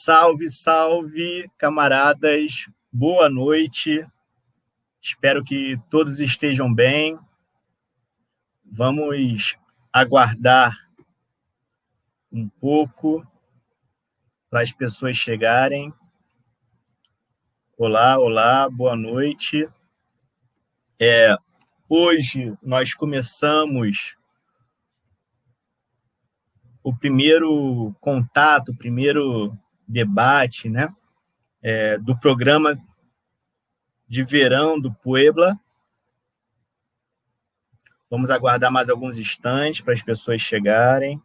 Salve, salve, camaradas. Boa noite. Espero que todos estejam bem. Vamos aguardar um pouco para as pessoas chegarem. Olá, olá, boa noite. Hoje nós começamos o primeiro contato, o primeiro debate, né, do programa de verão do Puebla. Vamos aguardar mais alguns instantes para as pessoas chegarem.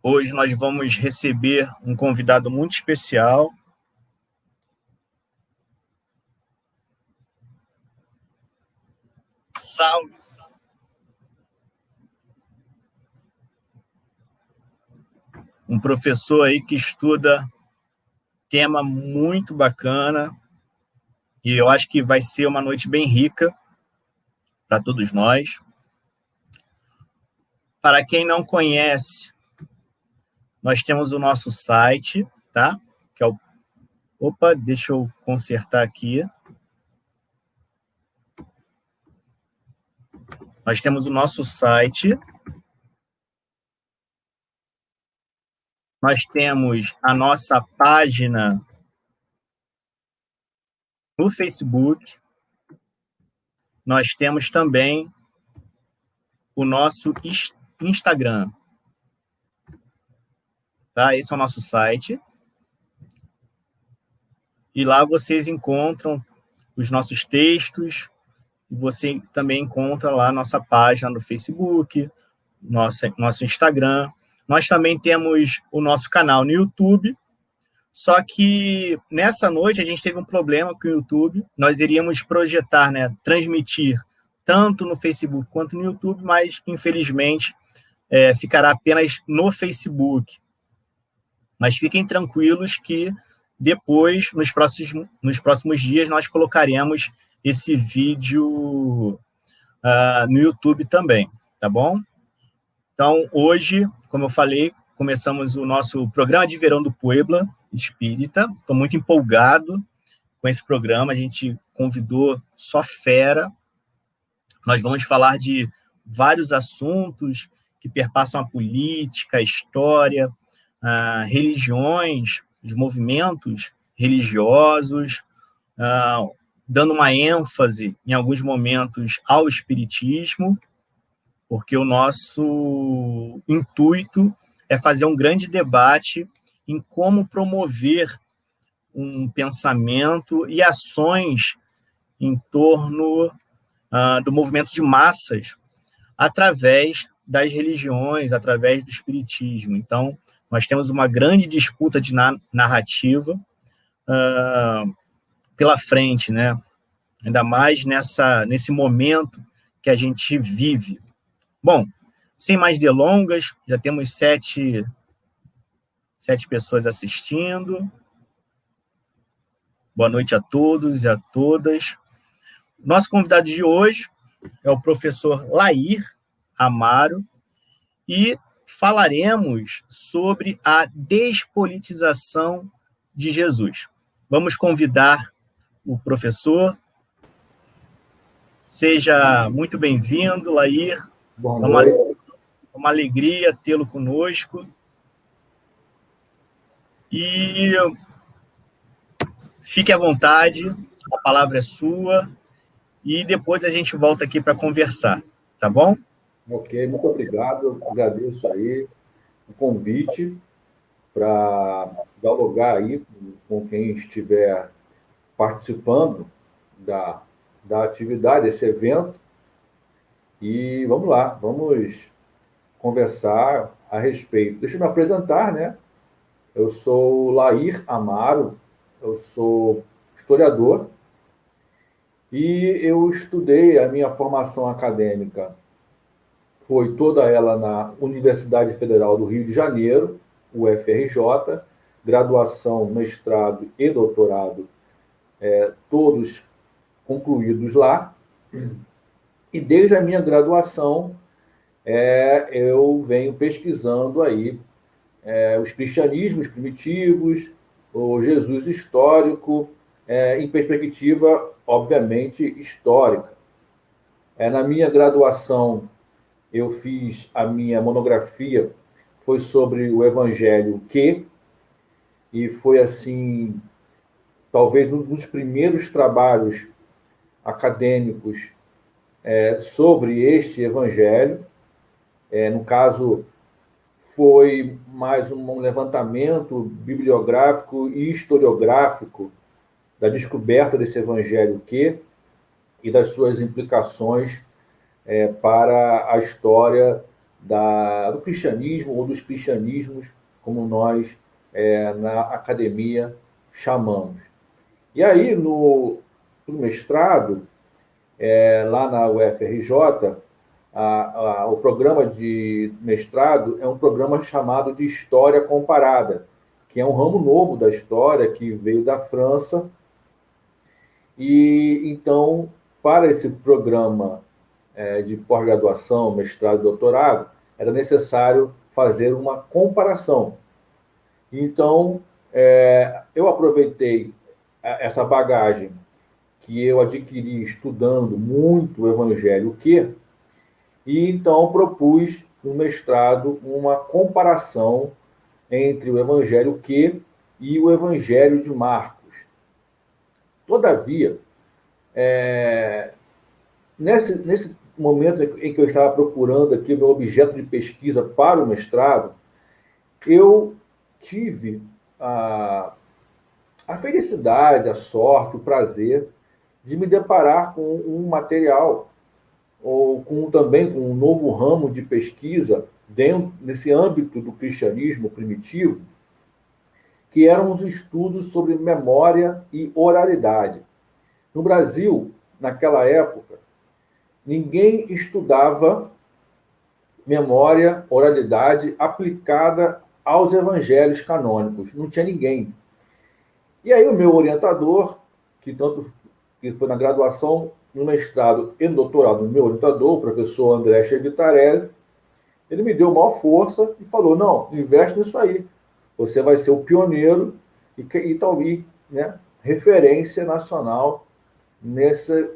Hoje nós vamos receber um convidado muito especial. Salve, salve. Um professor aí que estuda tema muito bacana e eu acho que vai ser uma noite bem rica para todos nós. Para quem não conhece, nós temos o nosso site, tá? Que é o... Opa, deixa eu consertar aqui. Nós temos o nosso site. Nós temos a nossa página no Facebook. Nós temos também o nosso Instagram. Tá? Esse é o nosso site. E lá vocês encontram os nossos textos. E você também encontra lá a nossa página no Facebook, nosso Instagram. Nós também temos o nosso canal no YouTube. Só que nessa noite a gente teve um problema com o YouTube. Nós iríamos projetar, né, transmitir tanto no Facebook quanto no YouTube, mas infelizmente ficará apenas no Facebook. Mas fiquem tranquilos que depois, nos próximos dias, nós colocaremos esse vídeo no YouTube também, tá bom? Então, hoje, como eu falei, começamos o nosso programa de verão do Puebla Espírita. Estou muito empolgado com esse programa. A gente convidou só fera. Nós vamos falar de vários assuntos que perpassam a política, a história, religiões, os movimentos religiosos, dando uma ênfase, em alguns momentos, ao espiritismo, porque o nosso intuito é fazer um grande debate em como promover um pensamento e ações em torno do movimento de massas através das religiões, através do espiritismo. Então, nós temos uma grande disputa de narrativa pela frente, né? Ainda mais nesse momento que a gente vive. Bom, sem mais delongas, já temos sete pessoas assistindo. Boa noite a todos e a todas. Nosso convidado de hoje é o professor Lair Amaro e falaremos sobre a despolitização de Jesus. Vamos convidar o professor. Seja muito bem-vindo, Lair. Boa noite. É uma alegria tê-lo conosco. E fique à vontade, a palavra é sua, e depois a gente volta aqui para conversar, tá bom? Ok, muito obrigado. Eu agradeço aí o convite para dialogar aí com quem estiver participando da atividade, desse evento. E vamos lá, vamos conversar a respeito. Deixa eu me apresentar, né? Eu sou Lair Amaro, eu sou historiador e eu estudei, a minha formação acadêmica foi toda ela na Universidade Federal do Rio de Janeiro, UFRJ, graduação, mestrado e doutorado, todos concluídos lá. E desde a minha graduação, eu venho pesquisando aí os cristianismos primitivos, o Jesus histórico, em perspectiva, obviamente, histórica. Na minha graduação, eu fiz a minha monografia, foi sobre o Evangelho e foi, assim, talvez um dos primeiros trabalhos acadêmicos sobre este Evangelho. No caso, foi mais um levantamento bibliográfico e historiográfico da descoberta desse Evangelho e das suas implicações para a história do cristianismo ou dos cristianismos, como nós na academia chamamos. E aí, no mestrado, lá na UFRJ, o programa de mestrado é um programa chamado de História Comparada, que é um ramo novo da história que veio da França. E, então, para esse programa de pós-graduação, mestrado e doutorado, era necessário fazer uma comparação. Então, eu aproveitei essa bagagem que eu adquiri estudando muito o Evangelho e então propus no mestrado uma comparação entre o Evangelho e o Evangelho de Marcos. Todavia, nesse momento em que eu estava procurando aqui o meu objeto de pesquisa para o mestrado, eu tive a felicidade, a sorte, o prazer de me deparar com um material ou também com um novo ramo de pesquisa nesse âmbito do cristianismo primitivo, que eram os estudos sobre memória e oralidade. No Brasil, naquela época, ninguém estudava memória, oralidade aplicada aos evangelhos canônicos. Não tinha ninguém. E aí o meu orientador, que foi na graduação, no mestrado e no doutorado, o meu orientador, o professor André Chevitarese, ele me deu maior força e falou, não, investe nisso aí. Você vai ser o pioneiro e talvez referência nacional nesse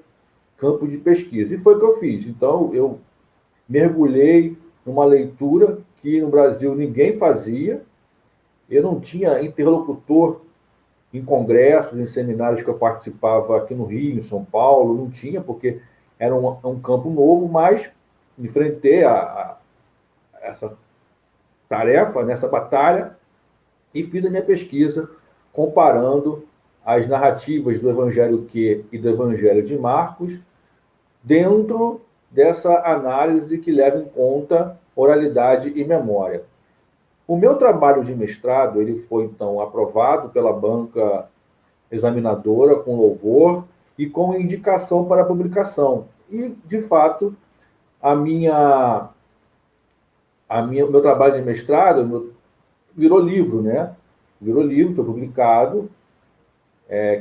campo de pesquisa. E foi o que eu fiz. Então, eu mergulhei numa leitura que no Brasil ninguém fazia. Eu não tinha interlocutor em congressos, em seminários que eu participava aqui no Rio, em São Paulo, não tinha, porque era um campo novo, mas enfrentei essa tarefa, nessa batalha, e fiz a minha pesquisa comparando as narrativas do Evangelho e do Evangelho de Marcos dentro dessa análise que leva em conta oralidade e memória. O meu trabalho de mestrado ele foi, então, aprovado pela banca examinadora com louvor e com indicação para publicação. E, de fato, o meu trabalho de mestrado virou livro, né? Virou livro, foi publicado.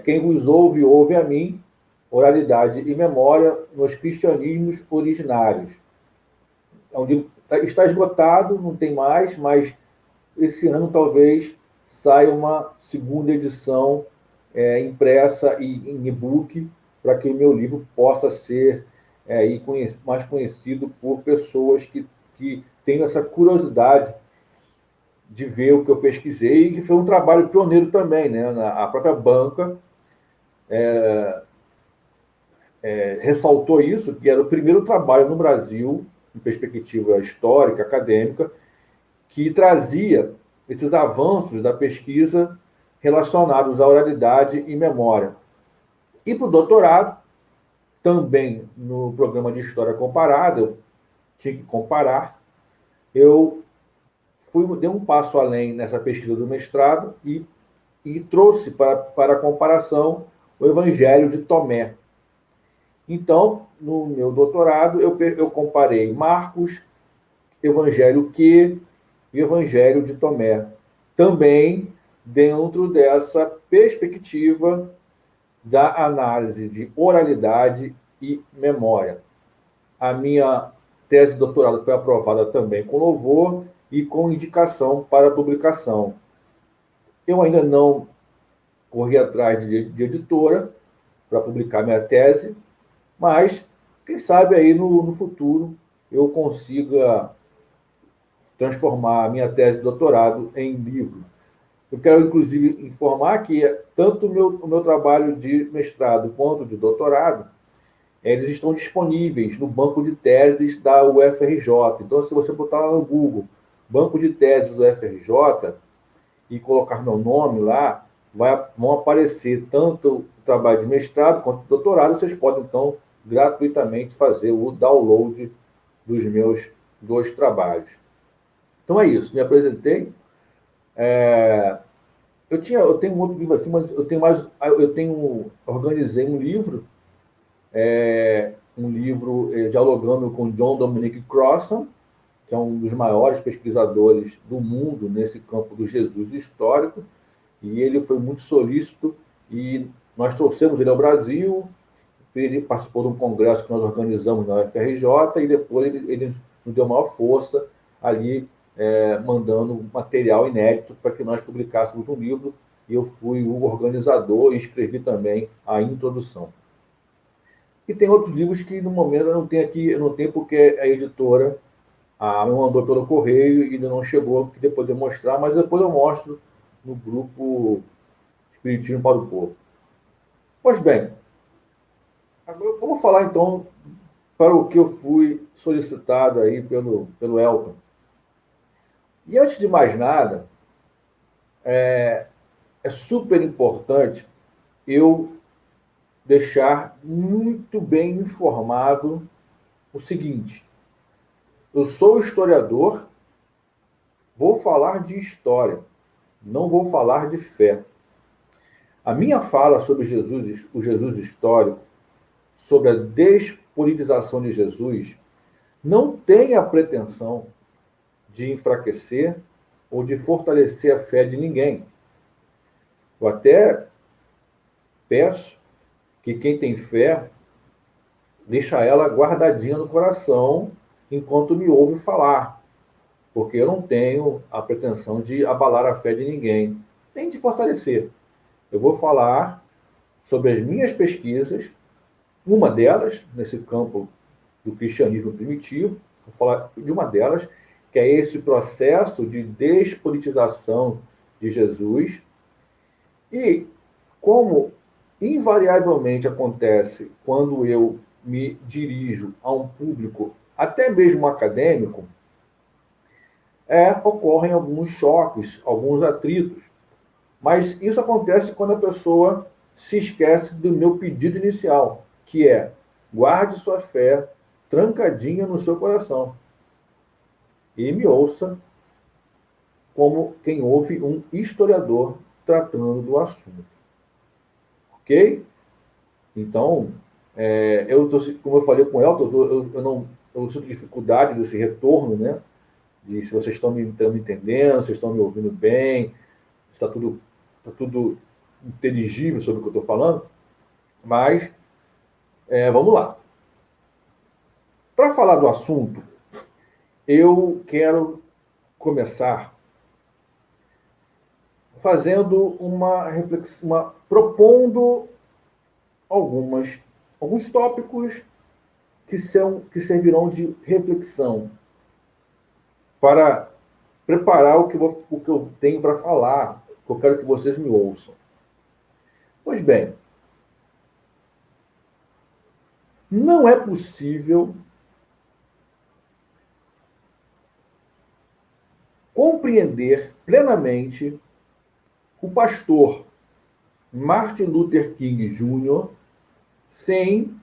Quem vos ouve, ouve a mim, oralidade e memória nos cristianismos originários. É um livro está esgotado, não tem mais, mas esse ano talvez saia uma segunda edição impressa em e-book para que o meu livro possa ser mais conhecido por pessoas que têm essa curiosidade de ver o que eu pesquisei, e que foi um trabalho pioneiro também, né? A própria banca ressaltou isso, que era o primeiro trabalho no Brasil, em perspectiva histórica, acadêmica, que trazia esses avanços da pesquisa relacionados à oralidade e memória. E para o doutorado, também no programa de História Comparada, eu tinha que comparar, eu dei um passo além nessa pesquisa do mestrado e trouxe para a comparação o Evangelho de Tomé. Então, no meu doutorado, eu comparei Marcos, Evangelho e Evangelho de Tomé, também dentro dessa perspectiva da análise de oralidade e memória. A minha tese de doutorado foi aprovada também com louvor e com indicação para publicação. Eu ainda não corri atrás de editora para publicar minha tese, mas quem sabe aí no futuro eu consiga transformar a minha tese de doutorado em livro. Eu quero, inclusive, informar que tanto o meu trabalho de mestrado quanto de doutorado, eles estão disponíveis no banco de teses da UFRJ. Então, se você botar lá no Google, banco de teses do UFRJ, e colocar meu nome lá, vão aparecer tanto o trabalho de mestrado quanto de doutorado. Vocês podem, então, gratuitamente fazer o download dos meus 2 trabalhos. Então é isso, me apresentei. Eu tenho um outro livro aqui, mas organizei um livro, dialogando com John Dominic Crossan, que é um dos maiores pesquisadores do mundo nesse campo do Jesus histórico, e ele foi muito solícito, e nós trouxemos ele ao Brasil. Ele participou de um congresso que nós organizamos na UFRJ, e depois ele nos deu maior força ali, mandando material inédito para que nós publicássemos um livro, e eu fui o organizador e escrevi também a introdução. E tem outros livros que, no momento, eu não tenho porque a editora me mandou pelo correio e ainda não chegou, que depois de mostrar, mas depois eu mostro no grupo Espiritismo para o Povo. Pois bem, agora vamos falar então para o que eu fui solicitado aí pelo Elton. E antes de mais nada, é super importante eu deixar muito bem informado o seguinte: eu sou historiador, vou falar de história, não vou falar de fé. A minha fala sobre Jesus, o Jesus histórico, sobre a despolitização de Jesus, não tem a pretensão de enfraquecer ou de fortalecer a fé de ninguém. Eu até peço que quem tem fé deixa ela guardadinha no coração enquanto me ouve falar, porque eu não tenho a pretensão de abalar a fé de ninguém, nem de fortalecer. Eu vou falar sobre as minhas pesquisas, uma delas, nesse campo do cristianismo primitivo, vou falar de uma delas, que é esse processo de despolitização de Jesus, e como invariavelmente acontece quando eu me dirijo a um público, até mesmo acadêmico, ocorrem alguns choques, alguns atritos. Mas isso acontece quando a pessoa se esquece do meu pedido inicial, que é: guarde sua fé trancadinha no seu coração e me ouça como quem ouve um historiador tratando do assunto. Ok? Então, como eu falei com o Elton, eu sinto dificuldade desse retorno, né? De se vocês estão me entendendo, se estão me ouvindo bem, se está tudo inteligível sobre o que eu estou falando. Mas, vamos lá. Para falar do assunto, eu quero começar fazendo uma reflexão, propondo alguns tópicos que servirão de reflexão para preparar o que eu tenho para falar, que eu quero que vocês me ouçam. Pois bem, não é possível compreender plenamente o pastor Martin Luther King Jr. sem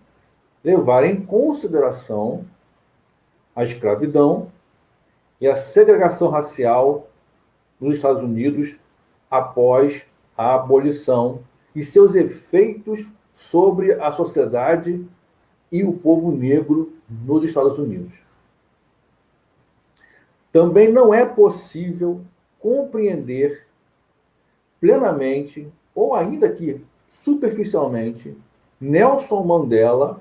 levar em consideração a escravidão e a segregação racial nos Estados Unidos após a abolição e seus efeitos sobre a sociedade e o povo negro nos Estados Unidos. Também não é possível compreender plenamente, ou ainda que superficialmente, Nelson Mandela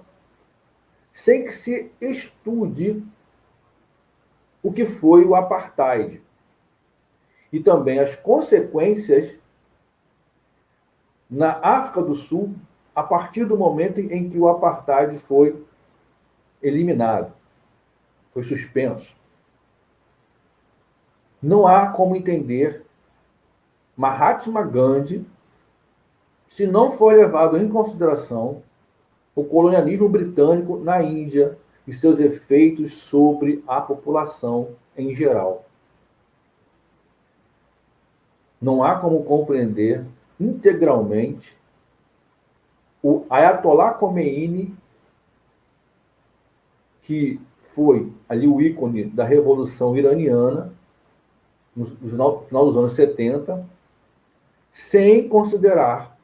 sem que se estude o que foi o apartheid e também as consequências na África do Sul a partir do momento em que o apartheid foi eliminado, foi suspenso. Não há como entender Mahatma Gandhi se não for levado em consideração o colonialismo britânico na Índia e seus efeitos sobre a população em geral. Não há como compreender integralmente o Ayatollah Khomeini, que foi ali o ícone da Revolução Iraniana, no final dos anos 70, sem considerar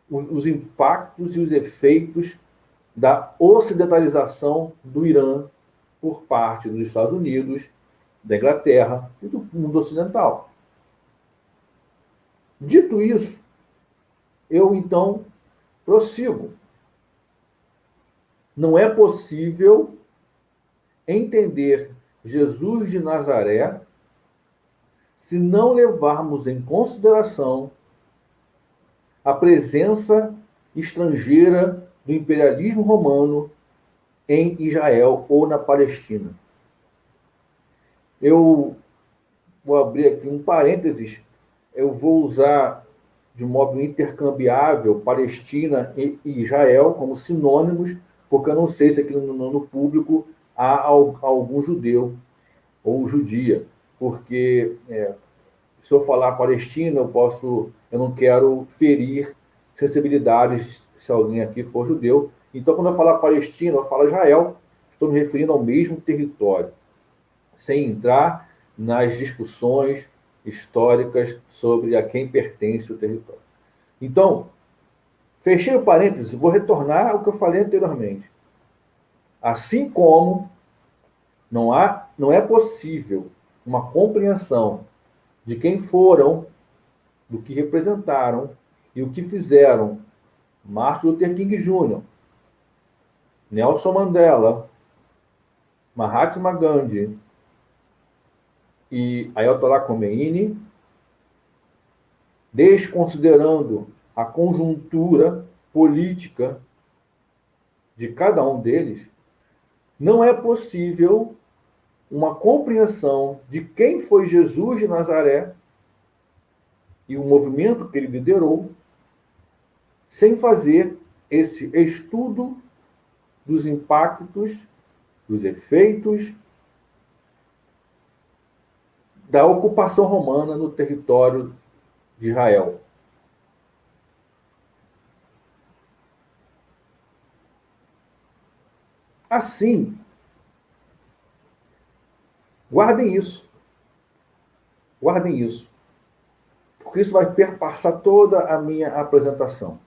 os impactos e os efeitos da ocidentalização do Irã por parte dos Estados Unidos, da Inglaterra e do mundo ocidental. Dito isso, eu então prossigo. Não é possível entender Jesus de Nazaré se não levarmos em consideração a presença estrangeira do imperialismo romano em Israel ou na Palestina. Eu vou abrir aqui um parênteses, eu vou usar de modo intercambiável Palestina e Israel como sinônimos, porque eu não sei se aqui no público há algum judeu ou judia, porque se eu falar Palestina, eu não quero ferir sensibilidades se alguém aqui for judeu. Então, quando eu falar Palestina, eu falo Israel, estou me referindo ao mesmo território, sem entrar nas discussões históricas sobre a quem pertence o território. Então, fechei o parênteses, vou retornar ao que eu falei anteriormente. Assim como não é possível uma compreensão de quem foram, do que representaram e o que fizeram Martin Luther King Jr., Nelson Mandela, Mahatma Gandhi e Ayatollah Khomeini, desconsiderando a conjuntura política de cada um deles, não é possível uma compreensão de quem foi Jesus de Nazaré e o movimento que ele liderou, sem fazer esse estudo dos impactos, dos efeitos da ocupação romana no território de Israel. Assim, guardem isso, porque isso vai perpassar toda a minha apresentação.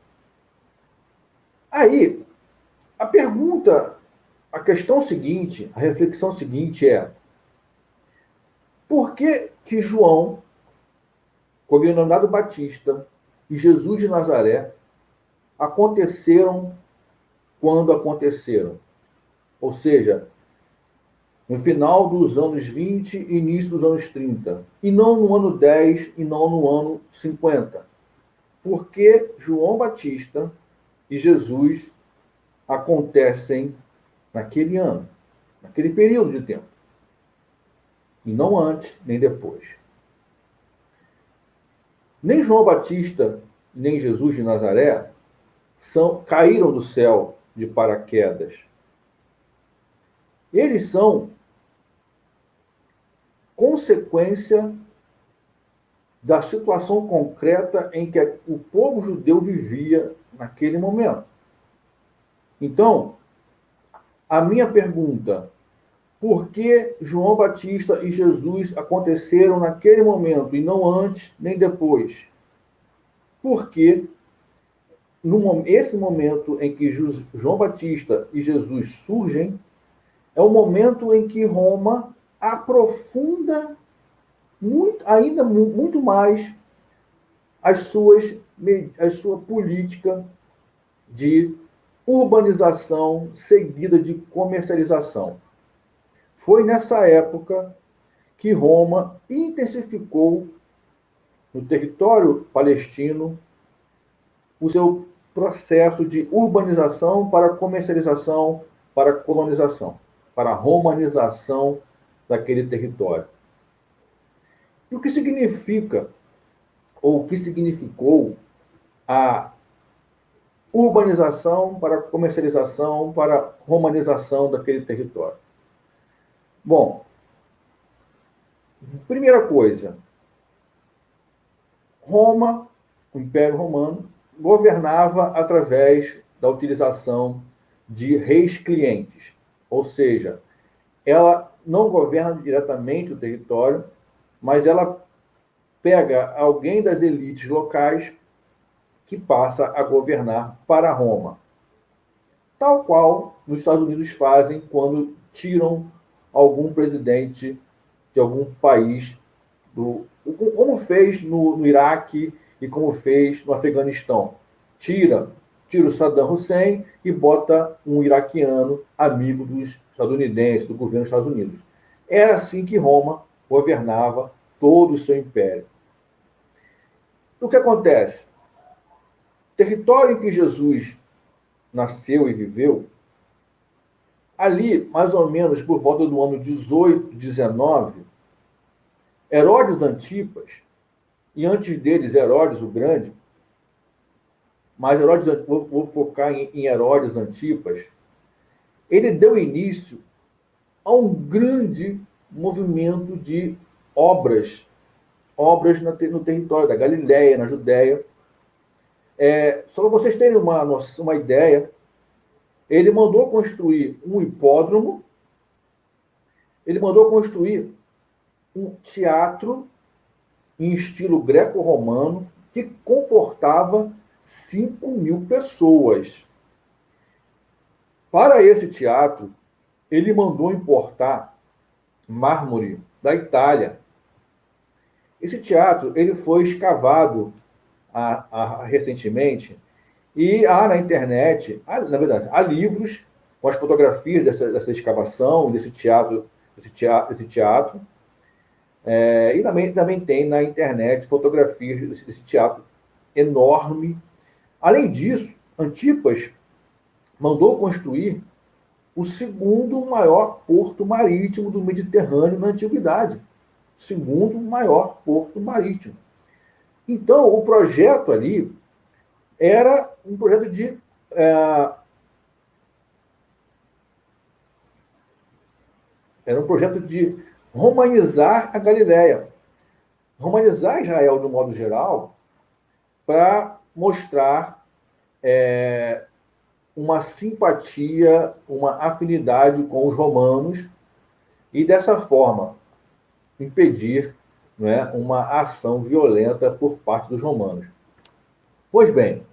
Aí, a questão seguinte, a reflexão seguinte é: por que João, cognominado Batista, e Jesus de Nazaré aconteceram quando aconteceram? Ou seja, no final dos anos 20 e início dos anos 30. E não no ano 10 e não no ano 50. Porque João Batista e Jesus acontecem naquele ano, naquele período de tempo. E não antes, nem depois. Nem João Batista, nem Jesus de Nazaré caíram do céu de paraquedas. Eles são consequência da situação concreta em que o povo judeu vivia naquele momento. Então, a minha pergunta: por que João Batista e Jesus aconteceram naquele momento e não antes nem depois? Porque esse momento em que João Batista e Jesus surgem é o momento em que Roma aprofunda ainda muito mais a sua política de urbanização seguida de comercialização. Foi nessa época que Roma intensificou no território palestino o seu processo de urbanização para comercialização, para colonização, para romanização daquele território. E o que significa, ou o que significou a urbanização para comercialização, para romanização daquele território? Bom, primeira coisa, Roma, o Império Romano, governava através da utilização de reis clientes, ou seja, ela não governa diretamente o território, mas ela pega alguém das elites locais que passa a governar para Roma. Tal qual nos Estados Unidos fazem quando tiram algum presidente de algum país, como fez no Iraque e como fez no Afeganistão. Tira o Saddam Hussein e bota um iraquiano amigo dos estadunidenses, do governo dos Estados Unidos. Era assim que Roma governava todo o seu império. O que acontece? O território em que Jesus nasceu e viveu, ali, mais ou menos por volta do ano 18, 19, Herodes Antipas, e antes deles Herodes o Grande, mas Herodes, vou focar em Herodes Antipas, ele deu início a um grande movimento de obras no território da Galiléia, na Judéia. Só para vocês terem uma ideia, ele mandou construir um hipódromo, ele mandou construir um teatro em estilo greco-romano que comportava 5.000 pessoas. Para esse teatro, ele mandou importar mármore da Itália. Esse teatro ele foi escavado recentemente e há na internet, na verdade, há livros com as fotografias dessa escavação, desse teatro. E também tem na internet fotografias desse teatro enorme. Além disso, Antipas mandou construir o segundo maior porto marítimo do Mediterrâneo na antiguidade. Segundo maior porto marítimo. Então, o projeto ali era um projeto de romanizar a Galiléia. Romanizar Israel, de um modo geral, para mostrar uma simpatia, uma afinidade com os romanos e, dessa forma, impedir, né, uma ação violenta por parte dos romanos. Pois bem,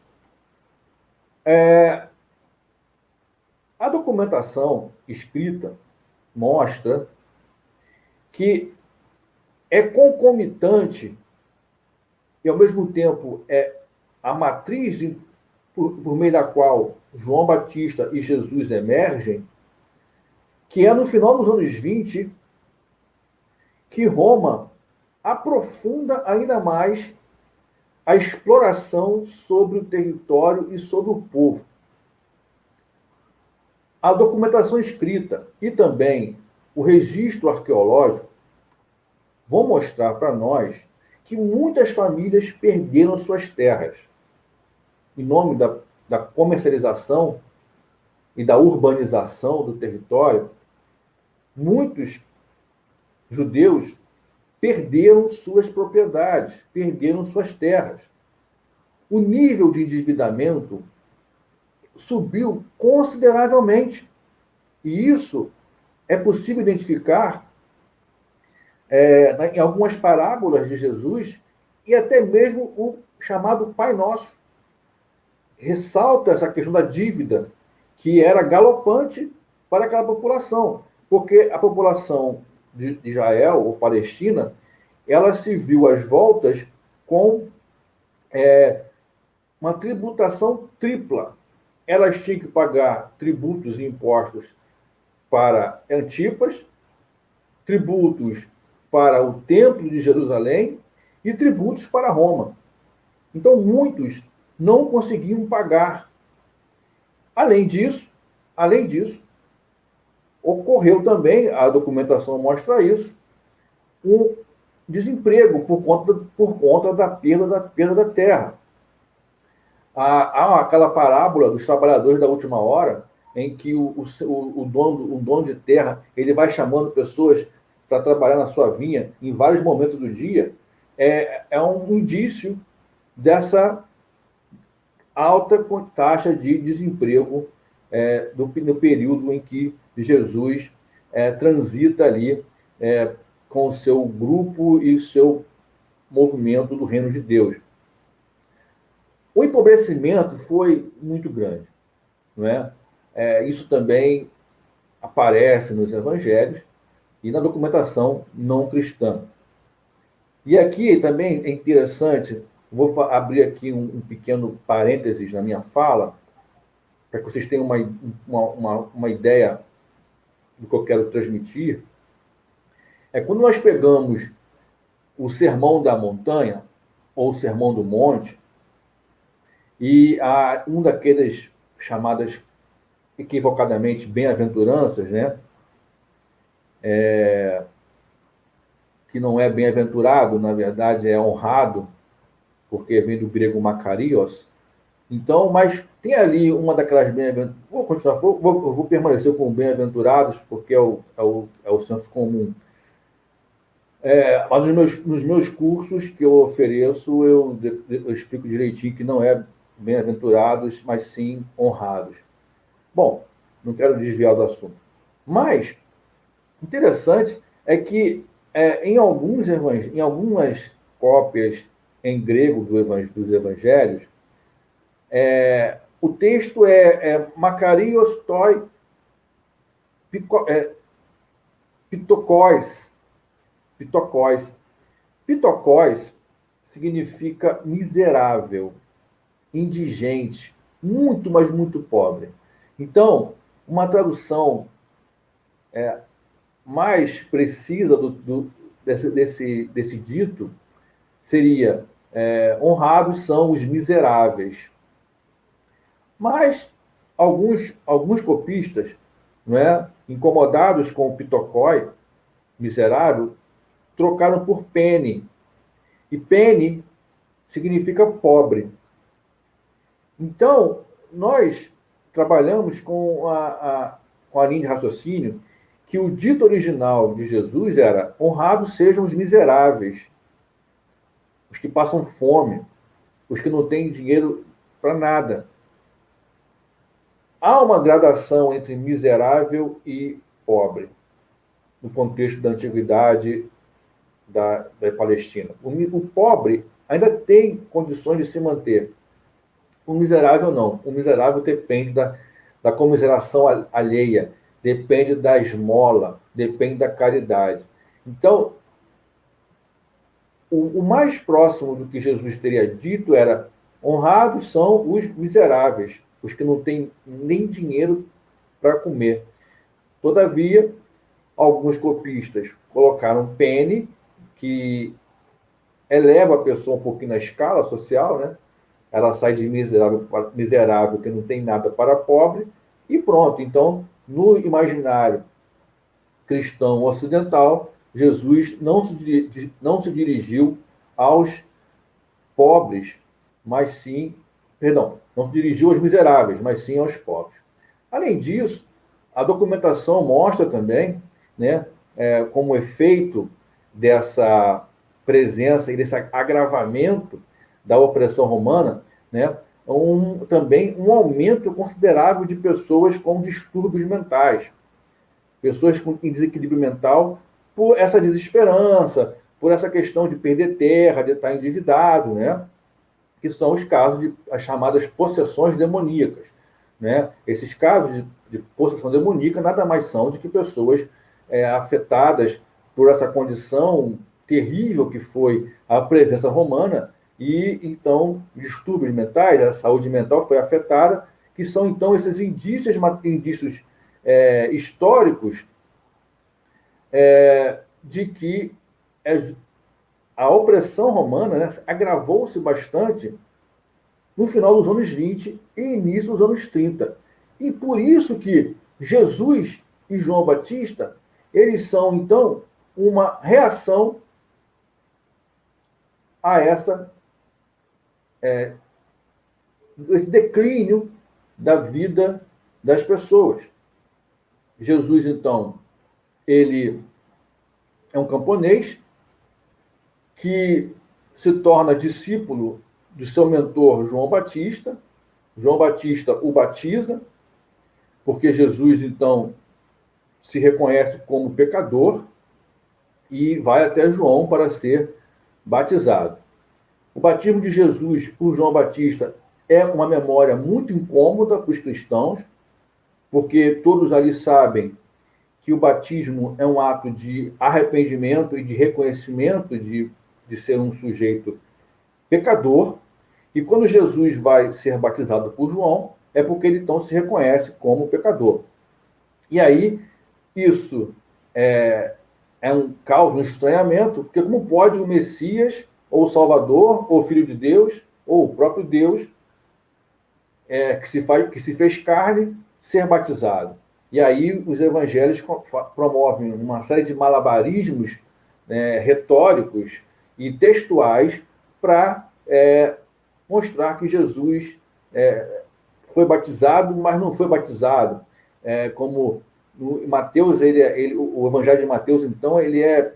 a documentação escrita mostra que é concomitante e, ao mesmo tempo, é a matriz por meio da qual João Batista e Jesus emergem, que é no final dos anos 20 que Roma aprofunda ainda mais a exploração sobre o território e sobre o povo. A documentação escrita e também o registro arqueológico vão mostrar para nós que muitas famílias perderam suas terras em nome da comercialização e da urbanização do território. Muitos judeus perderam suas propriedades, perderam suas terras. O nível de endividamento subiu consideravelmente. E isso é possível identificar em algumas parábolas de Jesus e até mesmo o chamado Pai Nosso. Ressalta essa questão da dívida, que era galopante para aquela população, porque a população de Israel, ou Palestina, ela se viu às voltas com uma tributação tripla. Elas tinham que pagar tributos e impostos para Antipas, tributos para o Templo de Jerusalém e tributos para Roma. Então, muitos não conseguiam pagar. Além disso, ocorreu também, a documentação mostra isso, um desemprego por conta da perda da terra. Há aquela parábola dos trabalhadores da última hora, em que o dono de terra ele vai chamando pessoas para trabalhar na sua vinha em vários momentos do dia, é um indício dessa alta taxa de desemprego no período em que Jesus transita ali com o seu grupo e o seu movimento do reino de Deus. O empobrecimento foi muito grande, não é? Isso também aparece nos evangelhos e na documentação não cristã. E aqui também é interessante, vou abrir aqui um pequeno parênteses na minha fala, para que vocês tenham uma ideia do que eu quero transmitir. Quando nós pegamos o Sermão da Montanha, ou o Sermão do Monte, e um daqueles chamadas equivocadamente bem-aventuranças, né? Que não é bem-aventurado, na verdade é honrado, porque vem do grego makarios. Então, mas tem ali uma daquelas bem-aventuranças. Vou continuar, vou permanecer com bem-aventurados, porque é o senso comum. Mas nos meus cursos que eu ofereço, eu explico direitinho que não é bem-aventurados, mas sim honrados. Bom, não quero desviar do assunto. Mas, interessante é que em algumas cópias em grego dos evangelhos, o texto Makarios toi pitokóis. Pitokóis significa miserável, indigente, muito, mas muito pobre. Então, uma tradução mais precisa desse dito seria honrados são os miseráveis. Mas alguns copistas, não é, incomodados com o pitokoi, miserável, trocaram por pene. E pene significa pobre. Então, nós trabalhamos com a linha de raciocínio que o dito original de Jesus era: honrados sejam os miseráveis, os que passam fome, os que não têm dinheiro para nada. Há uma gradação entre miserável e pobre, no contexto da antiguidade da Palestina. O pobre ainda tem condições de se manter. O miserável não. O miserável depende da comiseração alheia, depende da esmola, depende da caridade. Então, o mais próximo do que Jesus teria dito era: honrados são os miseráveis, os que não têm nem dinheiro para comer. Todavia, alguns copistas colocaram pene, que eleva a pessoa um pouquinho na escala social, né? Ela sai de miserável, que não tem nada, para pobre, e pronto. Então, no imaginário cristão ocidental, Jesus não se dirigiu aos pobres, mas sim, perdão, não se dirigiu aos miseráveis, mas sim aos pobres. Além disso, a documentação mostra também, né, como efeito dessa presença e desse agravamento da opressão romana, né, também um aumento considerável de pessoas com distúrbios mentais, pessoas em desequilíbrio mental, por essa desesperança, por essa questão de perder terra, de estar endividado, né, que são os casos as chamadas possessões demoníacas, né? Esses casos de possessão demoníaca nada mais são do que pessoas afetadas por essa condição terrível que foi a presença romana, e então distúrbios mentais, a saúde mental foi afetada, que são então esses indícios históricos de que a opressão romana, né, agravou-se bastante no final dos anos 20 e início dos anos 30. E por isso que Jesus e João Batista, eles são, então, uma reação a esse declínio da vida das pessoas. Jesus, então, ele é um camponês que se torna discípulo de seu mentor João Batista. João Batista o batiza, porque Jesus, então, se reconhece como pecador e vai até João para ser batizado. O batismo de Jesus por João Batista é uma memória muito incômoda para os cristãos, porque todos ali sabem que o batismo é um ato de arrependimento e de reconhecimento de ser um sujeito pecador. E quando Jesus vai ser batizado por João, é porque ele então se reconhece como pecador. E aí, isso é um caos, um estranhamento, porque como pode o Messias, ou o Salvador, ou o Filho de Deus, ou o próprio Deus, que se fez carne, ser batizado? E aí os evangelhos promovem uma série de malabarismos, né, retóricos e textuais para mostrar que Jesus foi batizado, mas não foi batizado. Como no Mateus, o Evangelho de Mateus, então, ele é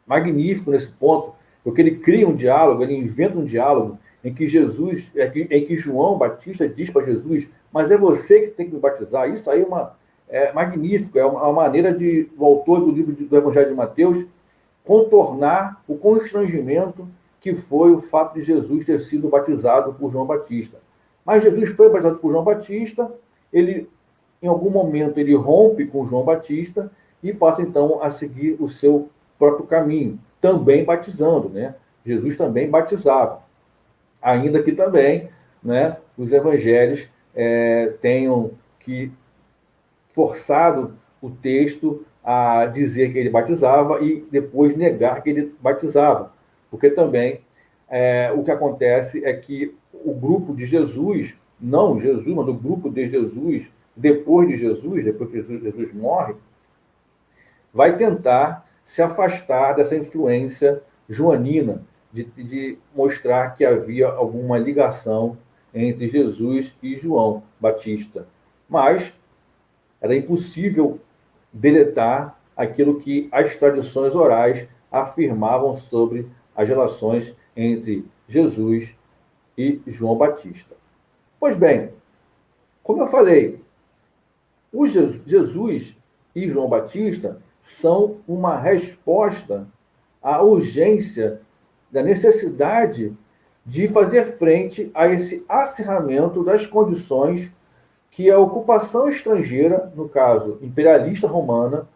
magnífico nesse ponto, porque ele cria um diálogo, ele inventa um diálogo em que em que João Batista diz para Jesus: mas é você que tem que me batizar. Isso aí é magnífico, é uma maneira de o autor do livro do Evangelho de Mateus contornar o constrangimento que foi o fato de Jesus ter sido batizado por João Batista. Mas Jesus foi batizado por João Batista, em algum momento ele rompe com João Batista e passa então a seguir o seu próprio caminho, também batizando, né? Jesus também batizava, ainda que também, né, os evangelhos tenham que forçado o texto a dizer que ele batizava e depois negar que ele batizava, porque também o que acontece é que o grupo de Jesus, não Jesus, mas o grupo de Jesus, depois que Jesus morre, vai tentar se afastar dessa influência joanina, de mostrar que havia alguma ligação entre Jesus e João Batista. Mas era impossível deletar aquilo que as tradições orais afirmavam sobre as relações entre Jesus e João Batista. Pois bem, como eu falei, Jesus e João Batista são uma resposta à urgência da necessidade de fazer frente a esse acirramento das condições que a ocupação estrangeira, no caso imperialista romana,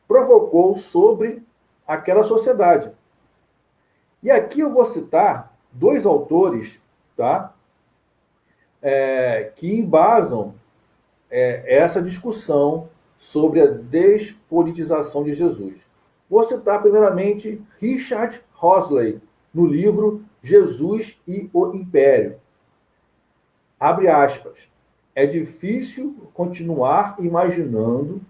provocou sobre aquela sociedade. E aqui eu vou citar dois autores, tá? Que embasam essa discussão sobre a despolitização de Jesus. Vou citar primeiramente Richard Hosley, no livro Jesus e o Império. Abre aspas. É difícil continuar imaginando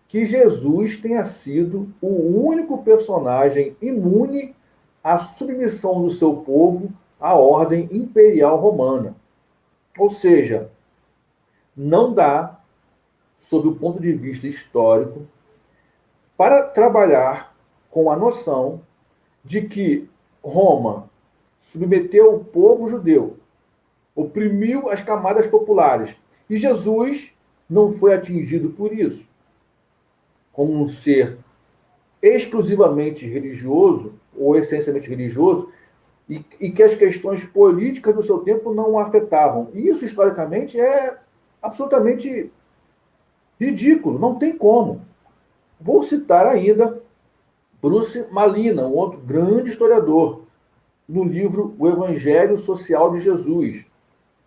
que Jesus tenha sido o único personagem imune à submissão do seu povo à ordem imperial romana. Ou seja, não dá, sob o ponto de vista histórico, para trabalhar com a noção de que Roma submeteu o povo judeu, oprimiu as camadas populares, e Jesus não foi atingido por isso. Como um ser exclusivamente religioso, ou essencialmente religioso, e que as questões políticas do seu tempo não o afetavam. E isso, historicamente, é absolutamente ridículo, não tem como. Vou citar ainda Bruce Malina, um outro grande historiador, no livro O Evangelho Social de Jesus,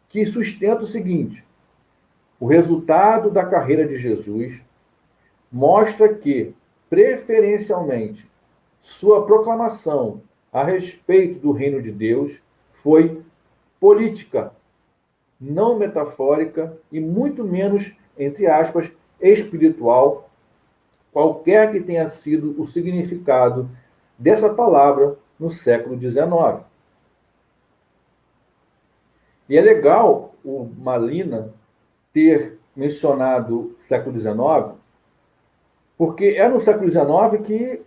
que sustenta o seguinte: o resultado da carreira de Jesus mostra que, preferencialmente, sua proclamação a respeito do reino de Deus foi política, não metafórica e muito menos, entre aspas, espiritual, qualquer que tenha sido o significado dessa palavra no século XIX. E é legal o Malina ter mencionado século XIX, porque é no século XIX que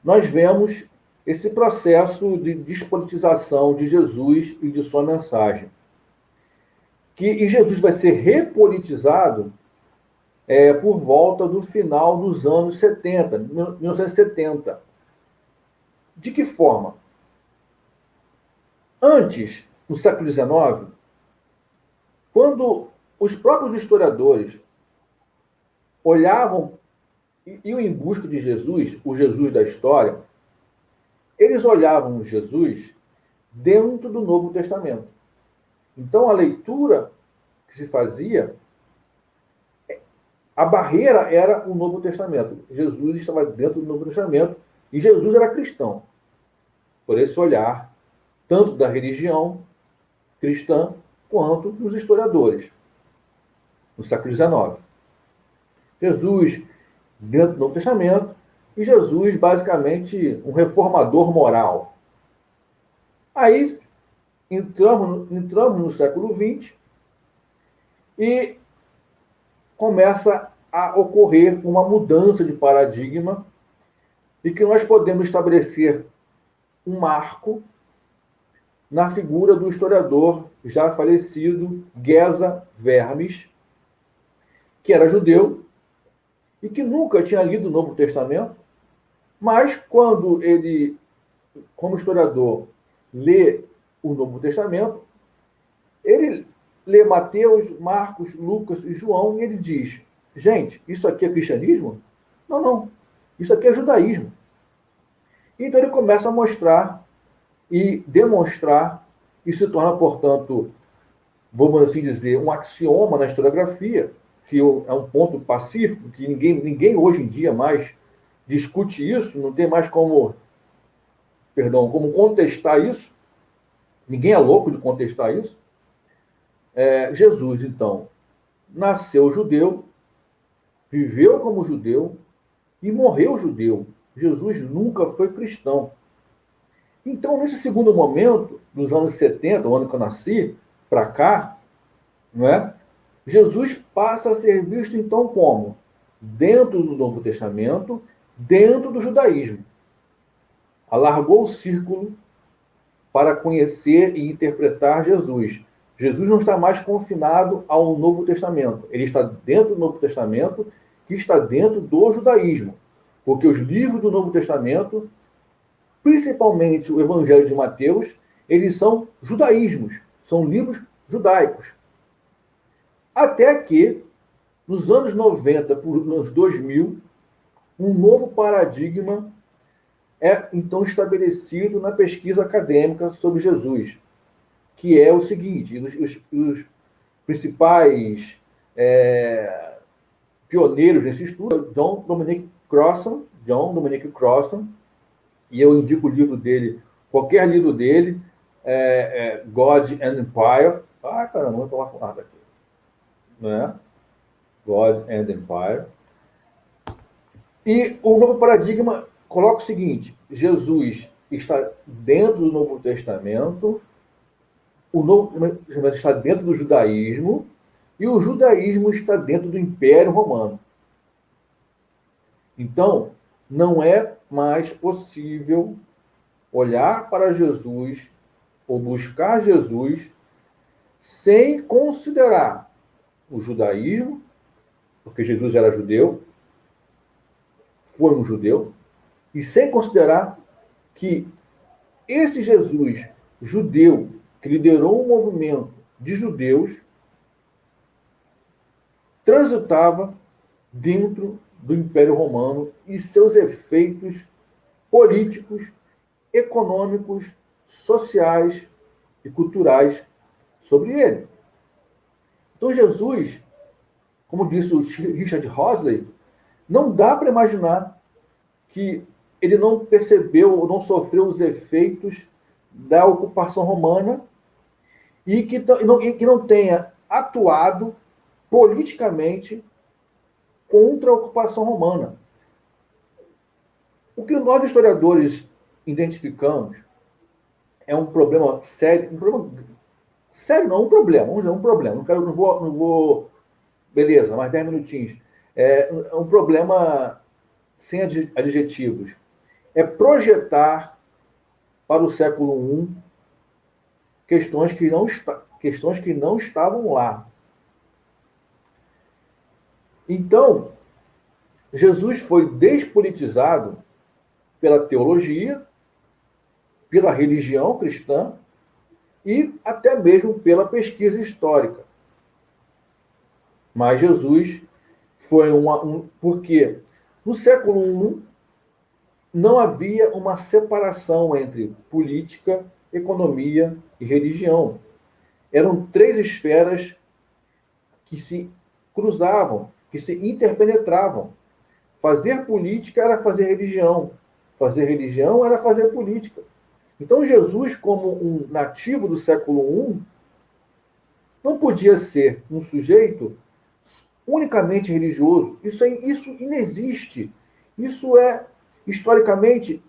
nós vemos esse processo de despolitização de Jesus e de sua mensagem. E Jesus vai ser repolitizado por volta do final dos anos 70, 1970. De que forma? Antes, no século XIX, quando os próprios historiadores olhavam e iam em busca de Jesus, o Jesus da história, eles olhavam Jesus dentro do Novo Testamento. Então, a leitura que se fazia, a barreira era o Novo Testamento. Jesus estava dentro do Novo Testamento e Jesus era cristão. Por esse olhar, tanto da religião cristã quanto dos historiadores, no século XIX. Jesus dentro do Novo Testamento e Jesus, basicamente, um reformador moral. Aí, entramos no século XX e começa a ocorrer uma mudança de paradigma e que nós podemos estabelecer um marco na figura do historiador já falecido Geza Vermes, que era judeu e que nunca tinha lido o Novo Testamento, mas quando ele, como historiador, lê o Novo Testamento, ele lê Mateus, Marcos, Lucas e João e ele diz: gente, isso aqui é cristianismo? Não, não. Isso aqui é judaísmo. Então ele começa a mostrar e demonstrar e se torna, portanto, vamos assim dizer, um axioma na historiografia, que é um ponto pacífico, que ninguém hoje em dia mais discute isso, não tem mais como contestar isso. Ninguém é louco de contestar isso. Jesus, então, nasceu judeu, viveu como judeu e morreu judeu. Jesus nunca foi cristão. Então, nesse segundo momento, dos anos 70, o ano que eu nasci, para cá, não é? Jesus passa a ser visto, então, como? Dentro do Novo Testamento, dentro do judaísmo. Alargou o círculo para conhecer e interpretar Jesus. Jesus não está mais confinado ao Novo Testamento. Ele está dentro do Novo Testamento, que está dentro do judaísmo. Porque os livros do Novo Testamento, principalmente o Evangelho de Mateus, eles são judaísmos, são livros judaicos. Até que, nos anos 90, por anos 2000, um novo paradigma é então estabelecido na pesquisa acadêmica sobre Jesus, que é o seguinte: os principais pioneiros nesse estudo, John Dominic Crossan, e eu indico o livro dele, qualquer livro dele, God and Empire. Ah, caramba, não estou lá com nada aqui. Não é? God and Empire. E o novo paradigma coloca o seguinte: Jesus está dentro do Novo Testamento, o Novo Testamento está dentro do judaísmo, e o judaísmo está dentro do Império Romano. Então, não é mais possível olhar para Jesus ou buscar Jesus sem considerar o judaísmo, porque Jesus era judeu, foi um judeu, e sem considerar que esse Jesus judeu, que liderou um movimento de judeus, transitava dentro do Império Romano e seus efeitos políticos, econômicos, sociais e culturais sobre ele. Então Jesus, como disse o Richard Hosley, não dá para imaginar que ele não percebeu ou não sofreu os efeitos da ocupação romana e que não tenha atuado politicamente contra a ocupação romana. O que nós, historiadores, identificamos é um problema sério, um problema. Não vou, beleza, mais 10 minutinhos. É um problema sem adjetivos. É projetar para o século I questões que não estavam lá. Então, Jesus foi despolitizado pela teologia, pela religião cristã e até mesmo pela pesquisa histórica. Mas Jesus foi porque no século I não havia uma separação entre política, economia e religião. Eram três esferas que se cruzavam, que se interpenetravam. Fazer política era fazer religião. Fazer religião era fazer política. Então, Jesus, como um nativo do século I, não podia ser um sujeito unicamente religioso. Isso inexiste. Isso é, historicamente,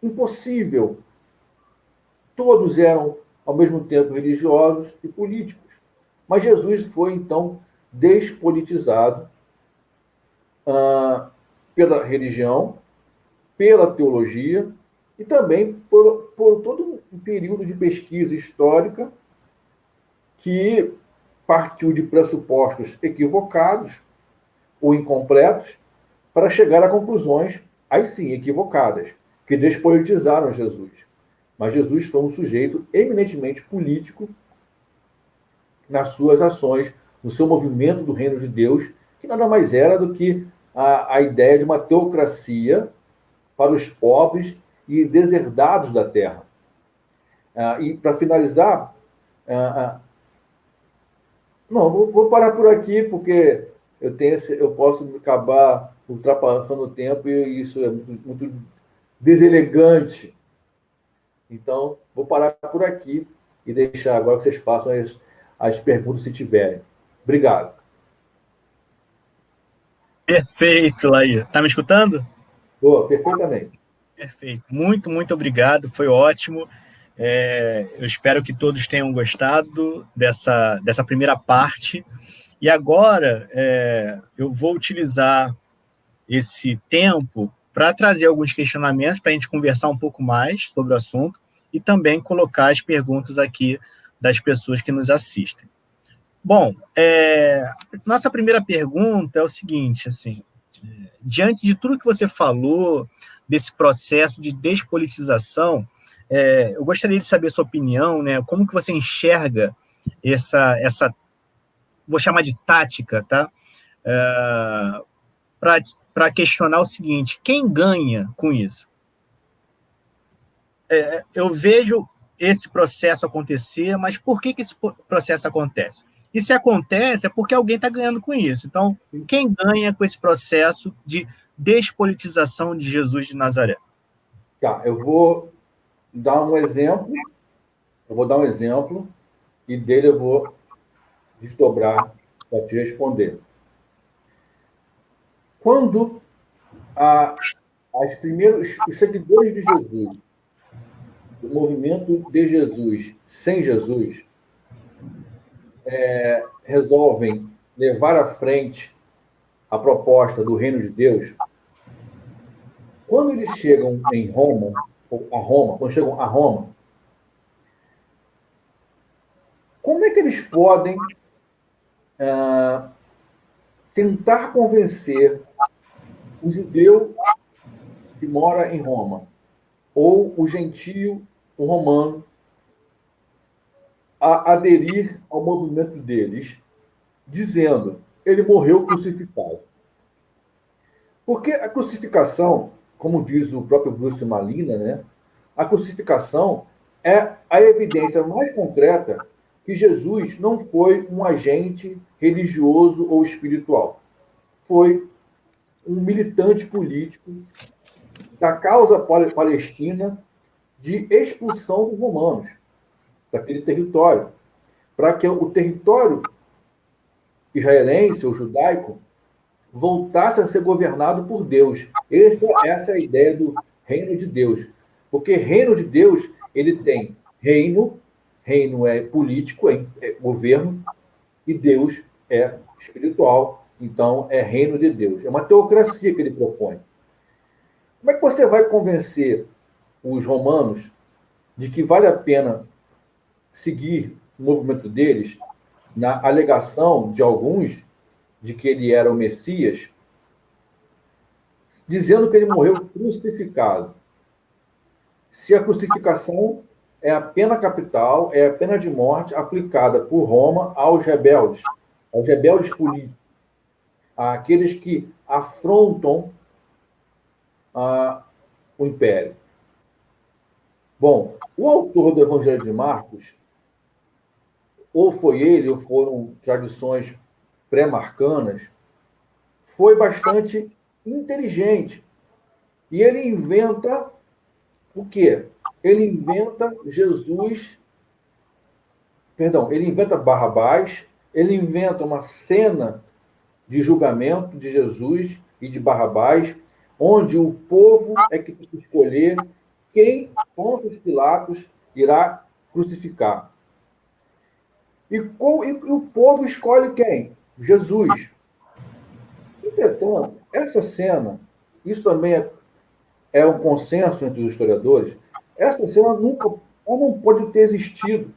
impossível. Todos eram, ao mesmo tempo, religiosos e políticos. Mas Jesus foi, então, despolitizado pela religião, pela teologia e também por todo um período de pesquisa histórica que partiu de pressupostos equivocados ou incompletos para chegar a conclusões, aí sim, equivocadas, que despolitizaram Jesus. Mas Jesus foi um sujeito eminentemente político nas suas ações, no seu movimento do reino de Deus, que nada mais era do que a ideia de uma teocracia para os pobres e deserdados da terra. E, para finalizar, não, vou parar por aqui, porque eu posso acabar ultrapassando o tempo e isso é muito deselegante. Então, vou parar por aqui e deixar agora que vocês façam as perguntas, se tiverem. Obrigado. Perfeito, Laí. Tá me escutando? Boa, perfeitamente. Perfeito. Muito, muito obrigado. Foi ótimo. Eu espero que todos tenham gostado dessa primeira parte. E agora eu vou utilizar esse tempo para trazer alguns questionamentos para a gente conversar um pouco mais sobre o assunto e também colocar as perguntas aqui das pessoas que nos assistem. Bom, nossa primeira pergunta é o seguinte, assim, diante de tudo que você falou desse processo de despolitização, eu gostaria de saber a sua opinião, né? Como que você enxerga essa vou chamar de tática, tá? Para questionar o seguinte: quem ganha com isso? Eu vejo esse processo acontecer, mas por que esse processo acontece? E se acontece, é porque alguém está ganhando com isso. Então, quem ganha com esse processo de despolitização de Jesus de Nazaré? Tá, eu vou dar um exemplo. E dele eu vou desdobrar para te responder. Quando os seguidores de Jesus, do movimento de Jesus, sem Jesus, resolvem levar à frente a proposta do reino de Deus, quando eles chegam em Roma, quando chegam a Roma, como é que eles podem tentar convencer o judeu que mora em Roma, ou o gentio, o romano, a aderir ao movimento deles, dizendo: ele morreu crucificado? Porque a crucificação, como diz o próprio Bruce Malina, né, a crucificação é a evidência mais concreta que Jesus não foi um agente religioso ou espiritual. Foi um militante político da causa palestina de expulsão dos romanos daquele território, para que o território israelense ou judaico voltasse a ser governado por Deus. Essa é a ideia do reino de Deus. Porque reino de Deus, ele tem reino é político, é governo, e Deus é espiritual, então é reino de Deus. É uma teocracia que ele propõe. Como é que você vai convencer os romanos de que vale a pena seguir o movimento deles na alegação de alguns de que ele era o Messias, dizendo que ele morreu crucificado? Se a crucificação é a pena capital, é a pena de morte aplicada por Roma aos rebeldes políticos, àqueles que afrontam o império. Bom, o autor do Evangelho de Marcos, ou foi ele, ou foram tradições pré-marcanas, foi bastante inteligente. E ele inventa o quê? Ele inventa ele inventa Barrabás, ele inventa uma cena de julgamento de Jesus e de Barrabás, onde o povo é que tem que escolher quem Pôncio Pilatos irá crucificar. E o povo escolhe quem? Jesus. Entretanto, essa cena, isso também é um consenso entre os historiadores, essa cena não pode ter existido.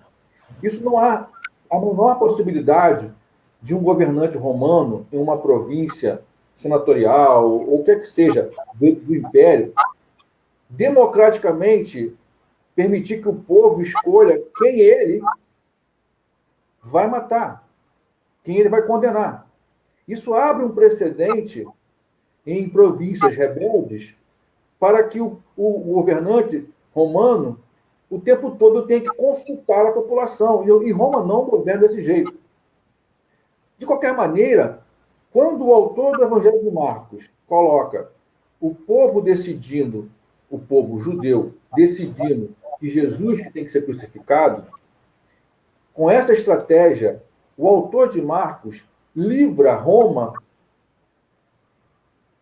Isso não há a menor possibilidade de um governante romano em uma província senatorial, ou o que seja, do império, democraticamente permitir que o povo escolha quem ele vai matar, quem ele vai condenar. Isso abre um precedente em províncias rebeldes para que o governante romano o tempo todo tenha que consultar a população. E Roma não governa desse jeito. De qualquer maneira, quando o autor do Evangelho de Marcos coloca o povo decidindo, o povo judeu decidindo que Jesus que tem que ser crucificado, com essa estratégia, o autor de Marcos livra Roma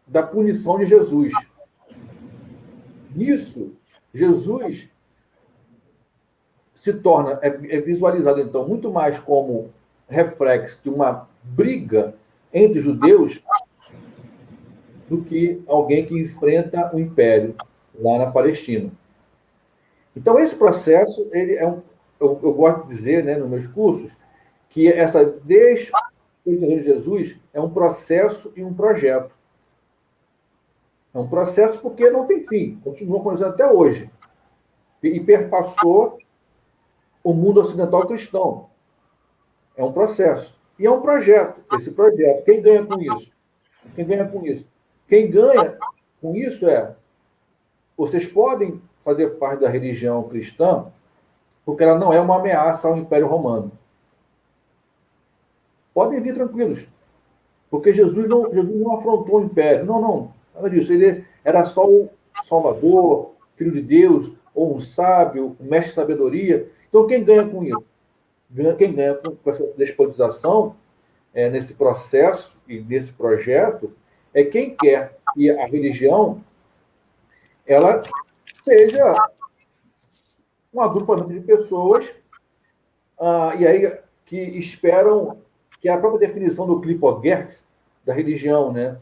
da punição de Jesus. Nisso, Jesus se torna, é visualizado então muito mais como reflexo de uma briga entre judeus do que alguém que enfrenta o império lá na Palestina. Então, esse processo, ele é eu gosto de dizer, né, nos meus cursos, que essa despolitização de Jesus é um processo e um projeto. É um processo porque não tem fim, continua acontecendo até hoje. E perpassou o mundo ocidental cristão. É um processo. E é um projeto. Esse projeto, quem ganha com isso? Quem ganha com isso? Quem ganha com isso vocês podem fazer parte da religião cristã, porque ela não é uma ameaça ao Império Romano. Podem vir tranquilos, porque Jesus não afrontou o Império. Não, nada disso. Ele era só o Salvador, Filho de Deus, ou um sábio, um mestre de sabedoria. Então, quem ganha com isso? Quem ganha com essa despolitização, nesse processo e nesse projeto, é quem quer que a religião ela seja um agrupamento de pessoas e aí que esperam que a própria definição do Clifford Geertz da religião, né,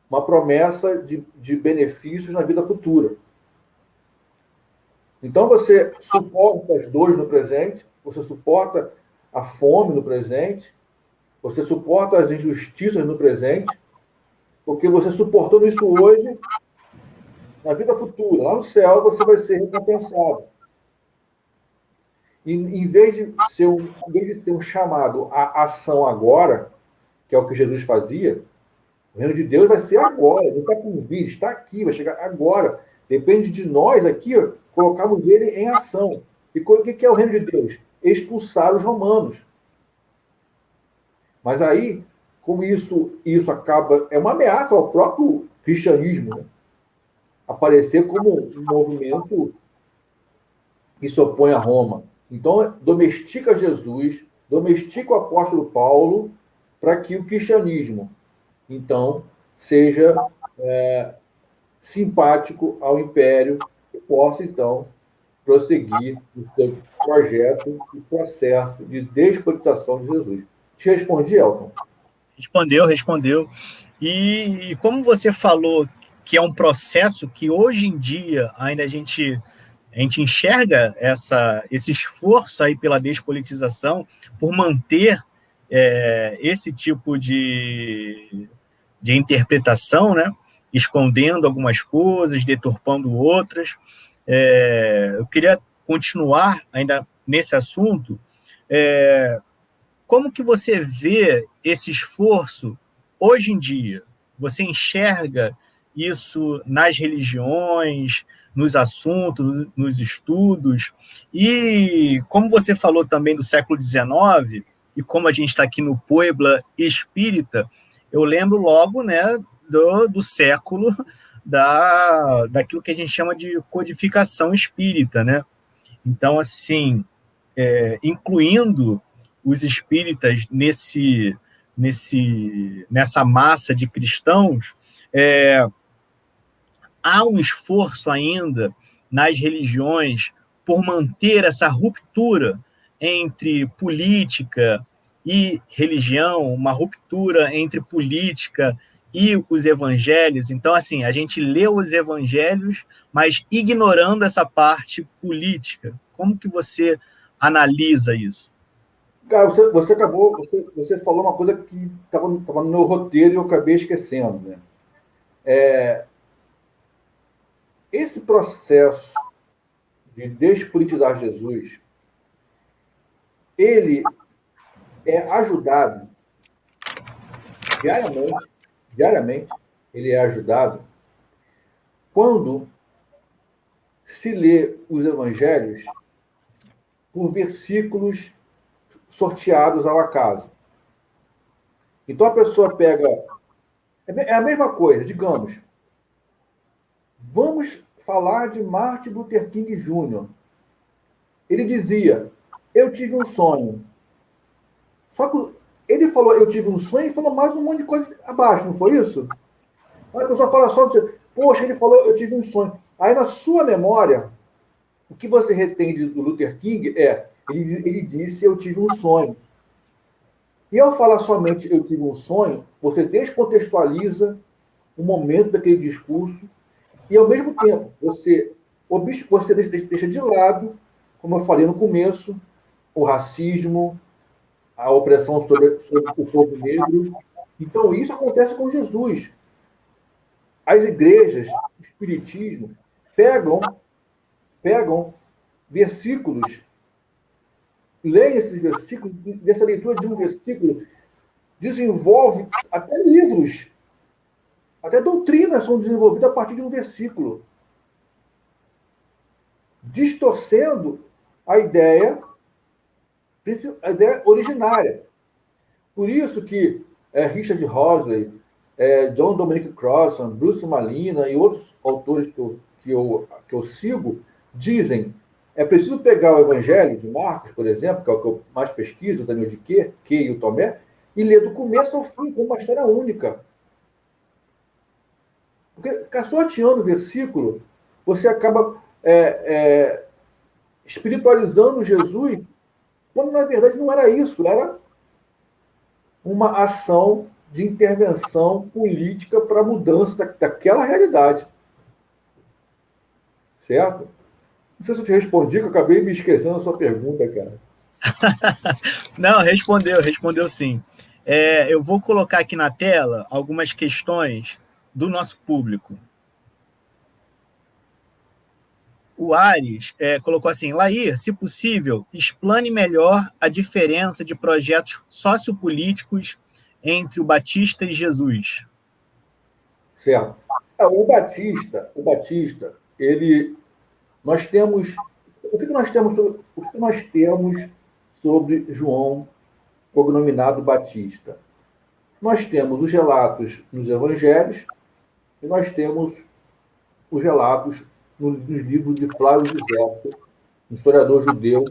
uma promessa de benefícios na vida futura. Então você suporta as dores no presente, você suporta a fome no presente, você suporta as injustiças no presente, porque você suportando isso hoje, na vida futura, lá no céu, você vai ser recompensado. E em vez de ser um chamado à ação agora, que é o que Jesus fazia, o reino de Deus vai ser agora, não está por vir, está aqui, vai chegar agora. Depende de nós aqui, colocarmos ele em ação. E o que é o reino de Deus? Expulsar os romanos. Mas aí, como isso acaba, é uma ameaça ao próprio cristianismo, né? aparecer como um movimento que se opõe a Roma. Então, domestica Jesus, domestica o apóstolo Paulo para que o cristianismo, então, seja simpático ao império e possa, então, prosseguir o seu projeto e processo de despolitização de Jesus. Te respondi, Elton? Respondeu. E como você falou que é um processo que hoje em dia ainda a gente enxerga esse esforço aí pela despolitização, por manter esse tipo de interpretação, né? Escondendo algumas coisas, deturpando outras. Eu queria continuar ainda nesse assunto. Como que você vê esse esforço hoje em dia? Você enxerga isso nas religiões, nos assuntos, nos estudos? E como você falou também do século XIX, e como a gente está aqui no Puebla Espírita, eu lembro logo, né, do século daquilo que a gente chama de codificação espírita, né? Então, assim, incluindo os espíritas nessa massa de cristãos, há um esforço ainda nas religiões por manter essa ruptura entre política e religião, uma ruptura entre política e os evangelhos. Então, assim, a gente lê os evangelhos, mas ignorando essa parte política. Como que você analisa isso? Cara, você falou uma coisa que estava no meu roteiro e eu acabei esquecendo, né? Esse processo de despolitizar Jesus, ele é ajudado diariamente, ele é ajudado quando se lê os evangelhos por versículos sorteados ao acaso. Então a pessoa pega. É a mesma coisa, digamos. Vamos falar de Martin Luther King Jr. Ele dizia: eu tive um sonho. Só que ele falou: eu tive um sonho e falou mais um monte de coisa abaixo, não foi isso? Aí a pessoa fala só: poxa, ele falou: eu tive um sonho. Aí na sua memória, o que você retém do Luther King ele disse: eu tive um sonho. E ao falar somente eu tive um sonho, você descontextualiza o momento daquele discurso e, ao mesmo tempo, você deixa de lado, como eu falei no começo, o racismo, a opressão sobre o povo negro. Então, isso acontece com Jesus. As igrejas, o espiritismo, pegam versículos, leem esses versículos, dessa leitura de um versículo, desenvolve até livros, até doutrinas são desenvolvidas a partir de um versículo, distorcendo a ideia originária. Por isso que Richard Hosley, John Dominic Crossan, Bruce Malina e outros autores que eu sigo dizem: é preciso pegar o Evangelho de Marcos, por exemplo, que é o que eu mais pesquiso, também o de Que e o Tomé, e ler do começo ao fim, como uma história única. Porque ficar sorteando o versículo, você acaba espiritualizando Jesus, quando na verdade não era isso, era uma ação de intervenção política para a mudança daquela realidade. Certo? Não sei se eu te respondi, que eu acabei me esquecendo da sua pergunta, cara. Não, respondeu sim. Eu vou colocar aqui na tela algumas questões do nosso público. O Ares colocou assim: Lair, se possível, explane melhor a diferença de projetos sociopolíticos entre o Batista e Jesus. Certo. O Batista, nós temos, o que nós temos sobre João, cognominado Batista? Nós temos os relatos nos evangelhos e nós temos os relatos nos livros de Flávio Josefo, um historiador judeu,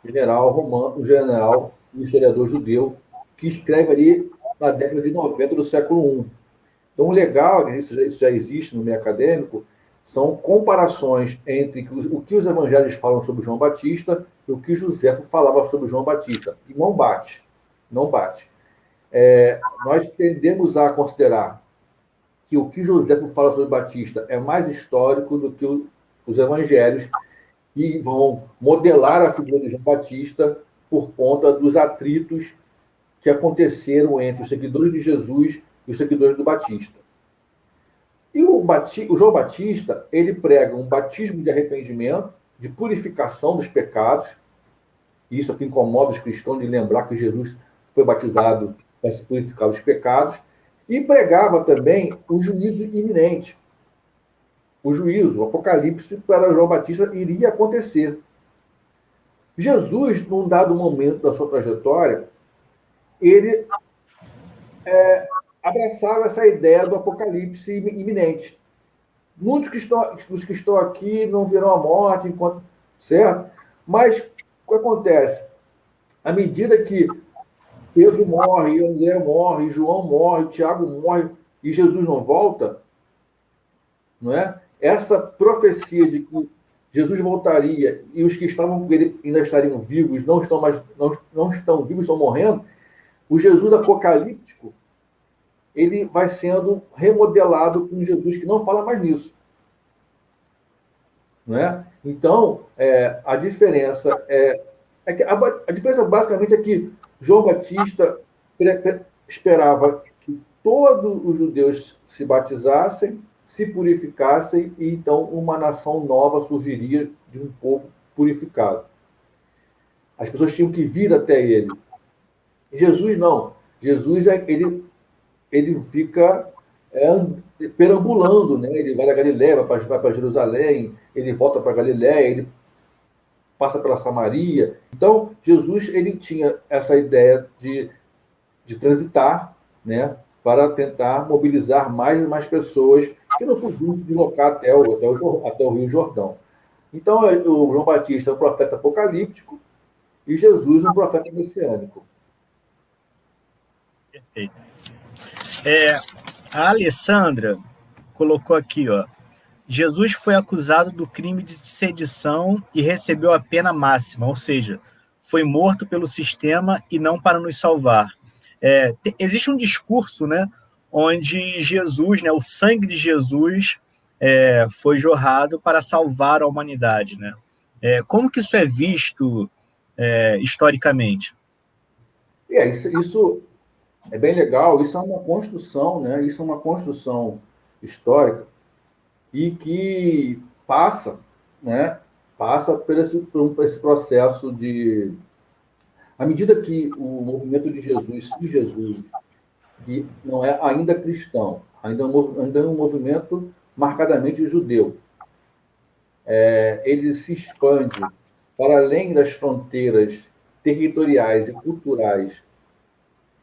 general romano, um general e historiador judeu, que escreve ali na década de 90 do século I. Então, o legal, isso já existe no meio acadêmico, são comparações entre o que os evangelhos falam sobre João Batista e o que Joséfo falava sobre João Batista. E não bate. Não bate. Nós tendemos a considerar que o que Joséfo fala sobre Batista é mais histórico do que os evangelhos, que vão modelar a figura de João Batista por conta dos atritos que aconteceram entre os seguidores de Jesus e os seguidores do Batista. E o João Batista, ele prega um batismo de arrependimento, de purificação dos pecados. E isso aqui incomoda os cristãos de lembrar que Jesus foi batizado para se purificar dos pecados. E pregava também o juízo iminente. O juízo, o apocalipse para João Batista iria acontecer. Jesus, num dado momento da sua trajetória, ele abraçava essa ideia do apocalipse iminente. Muitos dos que estão aqui não verão a morte, certo? Mas o que acontece? À medida que Pedro morre, André morre, João morre, Tiago morre, e Jesus não volta, não é? Essa profecia de que Jesus voltaria e os que estavam com ele ainda estariam vivos, não estão vivos, estão morrendo, o Jesus apocalíptico, ele vai sendo remodelado com Jesus que não fala mais nisso. Não é? Então, a diferença a diferença basicamente é que João Batista esperava que todos os judeus se batizassem, se purificassem, e então uma nação nova surgiria de um povo purificado. As pessoas tinham que vir até ele. Jesus não. Jesus, ele fica perambulando, né? Ele vai da Galiléia, vai para Jerusalém, ele volta para Galiléia, ele passa pela Samaria. Então, Jesus, ele tinha essa ideia de transitar, né, para tentar mobilizar mais e mais pessoas que não podiam se deslocar até o Rio Jordão. Então, o João Batista é um profeta apocalíptico e Jesus um profeta messiânico. Perfeito. A Alessandra colocou aqui, ó, Jesus foi acusado do crime de sedição e recebeu a pena máxima, ou seja, foi morto pelo sistema e não para nos salvar. Existe um discurso, né, onde Jesus, né, o sangue de Jesus foi jorrado para salvar a humanidade, né? Como que isso é visto historicamente? Isso é bem legal, isso é uma construção, né? Isso é uma construção histórica e que passa, né? Passa por esse processo de... À medida que o movimento de Jesus, sim, Jesus, que não é ainda cristão, ainda é um movimento marcadamente judeu, ele se expande para além das fronteiras territoriais e culturais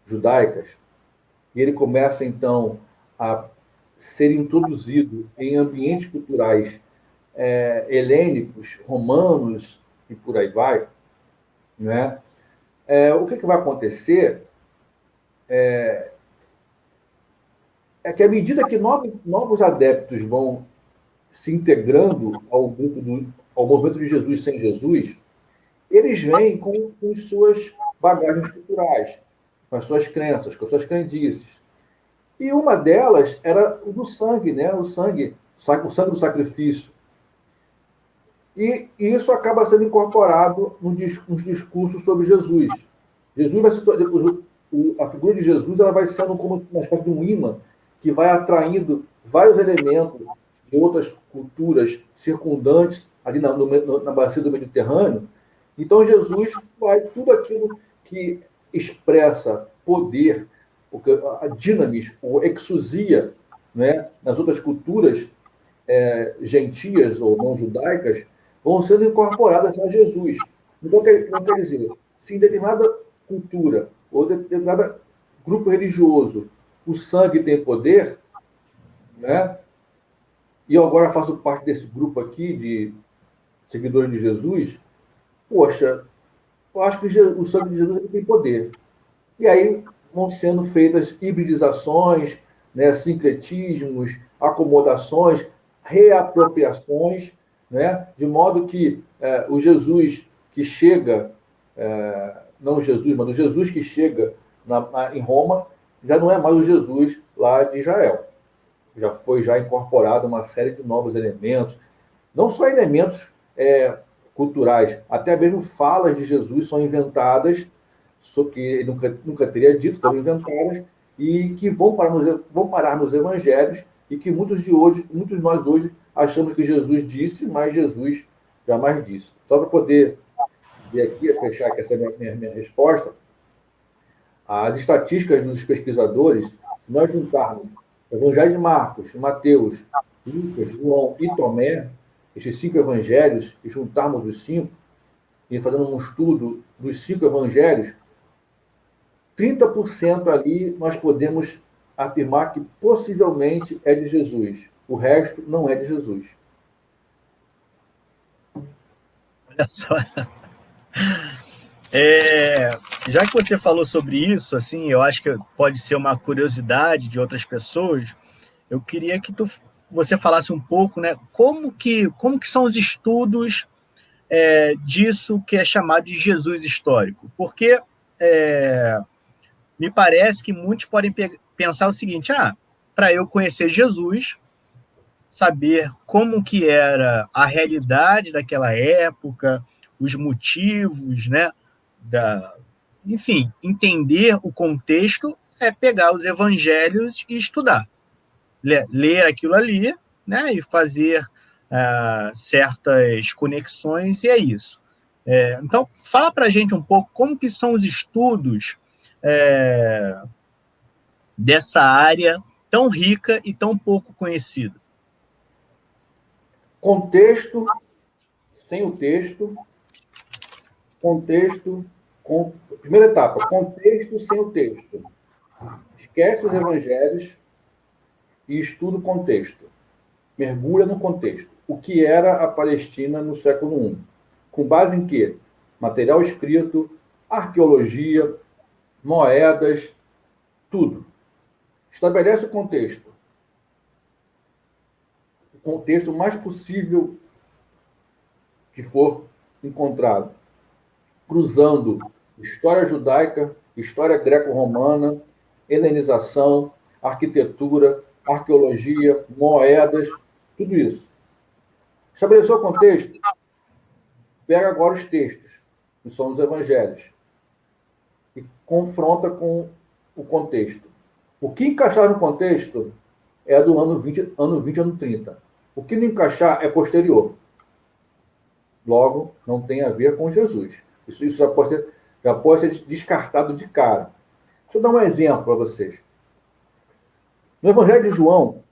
judaicas, e ele começa, então, a ser introduzido em ambientes culturais helênicos, romanos, e por aí vai, né? O que vai acontecer é que, à medida que novos adeptos vão se integrando ao movimento de Jesus sem Jesus, eles vêm com suas bagagens culturais, com as suas crenças, com as suas crendices. E uma delas era o do sangue, né? O sangue do sacrifício. E isso acaba sendo incorporado nos discursos sobre Jesus. A figura de Jesus, ela vai sendo como uma espécie de um imã que vai atraindo vários elementos de outras culturas circundantes ali na bacia do Mediterrâneo. Então, Jesus vai tudo aquilo que expressa poder, a dinamis, ou exousia, né, nas outras culturas gentias ou não judaicas, vão sendo incorporadas a Jesus. Então, quer dizer, se em determinada cultura ou determinado grupo religioso o sangue tem poder, né, e eu agora faço parte desse grupo aqui de seguidores de Jesus, poxa, eu acho que o sangue de Jesus tem poder. E aí vão sendo feitas hibridizações, né, sincretismos, acomodações, reapropriações, né, de modo que o Jesus que chega, não o Jesus, mas o Jesus que chega em Roma, já não é mais o Jesus lá de Israel. Já foi incorporado uma série de novos elementos, não só elementos culturais, até mesmo falas de Jesus são inventadas, só que ele nunca teria dito, foram inventadas, e que vão parar nos evangelhos, e que muitos de nós hoje achamos que Jesus disse, mas Jesus jamais disse. Só para poder ver aqui, fechar aqui essa minha resposta, as estatísticas dos pesquisadores, se nós juntarmos o Evangelho de Marcos, Mateus, Lucas, João e Tomé, esses 5 evangelhos, e juntarmos os 5, e fazendo um estudo dos 5 evangelhos, 30% ali nós podemos afirmar que possivelmente é de Jesus. O resto não é de Jesus. Olha só. Já que você falou sobre isso, assim, eu acho que pode ser uma curiosidade de outras pessoas. Eu queria que você falasse um pouco, né, como que são os estudos disso que é chamado de Jesus histórico. Porque me parece que muitos podem pensar o seguinte: para eu conhecer Jesus, saber como que era a realidade daquela época, os motivos, né, enfim, entender o contexto é pegar os evangelhos e estudar, ler aquilo ali, né, e fazer certas conexões, e é isso. Então, fala para a gente um pouco como que são os estudos dessa área tão rica e tão pouco conhecida. Contexto sem o texto. Primeira etapa, contexto sem o texto. Esquece os evangelhos e estuda o contexto. Mergulha no contexto. O que era a Palestina no século I? Com base em quê? Material escrito, arqueologia, moedas, tudo. Estabelece o contexto. O contexto mais possível que for encontrado. Cruzando história judaica, história greco-romana, helenização, arquitetura, arqueologia, moedas, tudo isso. Estabeleceu o contexto? Pega agora os textos, que são os evangelhos, e confronta com o contexto. O que encaixar no contexto é do ano 20, ano 30. O que não encaixar é posterior. Logo, não tem a ver com Jesus. Isso já pode ser descartado de cara. Deixa eu dar um exemplo para vocês. No Evangelho de João,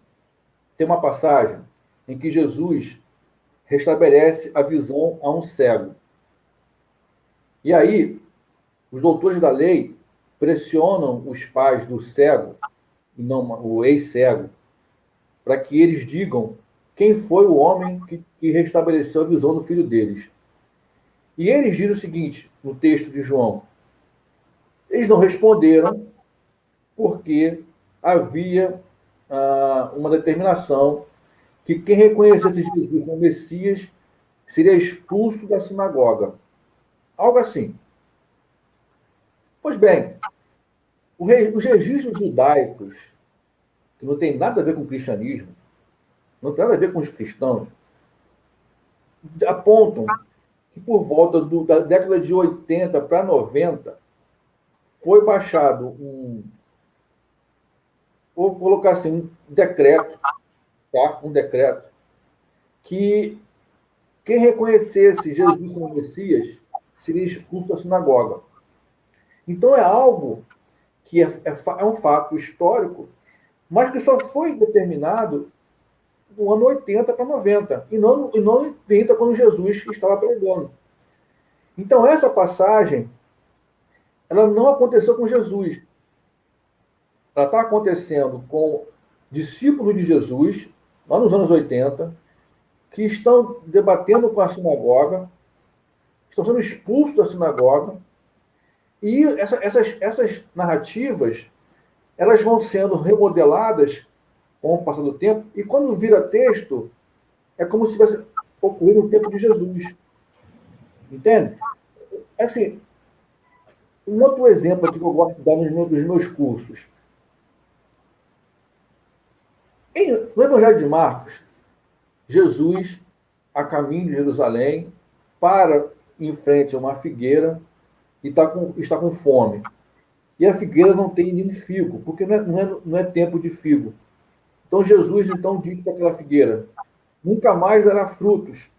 tem uma passagem em que Jesus restabelece a visão a um cego. E aí, os doutores da lei pressionam os pais do cego, e não o ex-cego, para que eles digam quem foi o homem que restabeleceu a visão do filho deles. E eles dizem o seguinte, no texto de João: eles não responderam porque havia uma determinação que quem reconhecesse Jesus como Messias seria expulso da sinagoga. Algo assim. Pois bem, os registros judaicos, que não tem nada a ver com o cristianismo, não tem nada a ver com os cristãos, apontam que por volta da década de 80 para 90 foi baixado vou colocar assim, um decreto, tá? Um decreto, que quem reconhecesse Jesus como Messias seria expulso da sinagoga. Então é algo que é um fato histórico, mas que só foi determinado no ano 80 para 90, e não 80, quando Jesus estava pregando. Então essa passagem, ela não aconteceu com Jesus. Ela está acontecendo com discípulos de Jesus, lá nos anos 80, que estão debatendo com a sinagoga, estão sendo expulsos da sinagoga, e essas narrativas, elas vão sendo remodeladas com o passar do tempo, e quando vira texto, é como se tivesse ocorrido no tempo de Jesus. Entende? Assim, um outro exemplo aqui que eu gosto de dar nos meus cursos. No Evangelho de Marcos, Jesus, a caminho de Jerusalém, para em frente a uma figueira e está com fome. E a figueira não tem nenhum figo, porque não é tempo de figo. Então Jesus diz para aquela figueira, nunca mais dará frutos.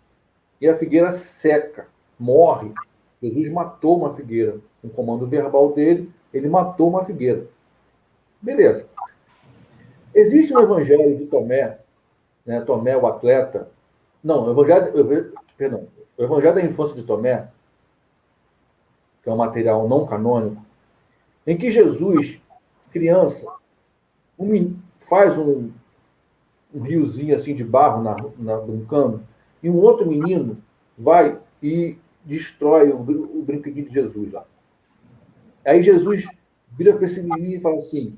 E a figueira seca, morre. Jesus matou uma figueira. No comando verbal dele, ele matou uma figueira. Beleza. Existe no Evangelho de Tomé, né, Tomé, o atleta. Não, o Evangelho da infância de Tomé, que é um material não canônico, em que Jesus, criança, faz um riozinho assim de barro num cano, e um outro menino vai e destrói o brinquedinho de Jesus lá. Aí Jesus vira para esse menino e fala assim,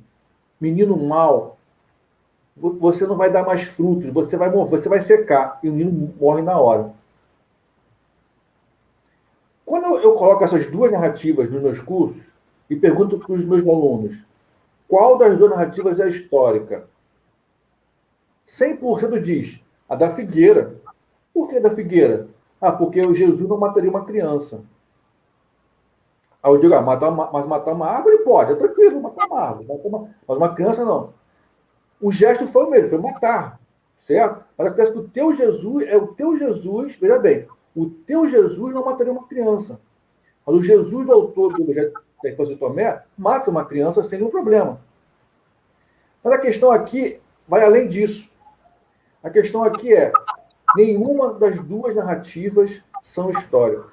menino mau, você não vai dar mais frutos, você vai morrer, você vai secar, e o menino morre na hora. Quando eu coloco essas duas narrativas nos meus cursos e pergunto para os meus alunos qual das duas narrativas é histórica, 100% diz a da figueira. Por que da figueira? Ah, porque o Jesus não mataria uma criança. Aí eu digo, mas matar uma árvore pode, é tranquilo, matar uma árvore. Mas uma criança não. O gesto foi o mesmo, foi matar, certo? Mas acontece que o teu Jesus, veja bem, o teu Jesus não mataria uma criança. Mas o Jesus do autor do Evangelho da Infância de Tomé mata uma criança sem nenhum problema. Mas a questão aqui vai além disso. A questão aqui é, nenhuma das duas narrativas são históricas.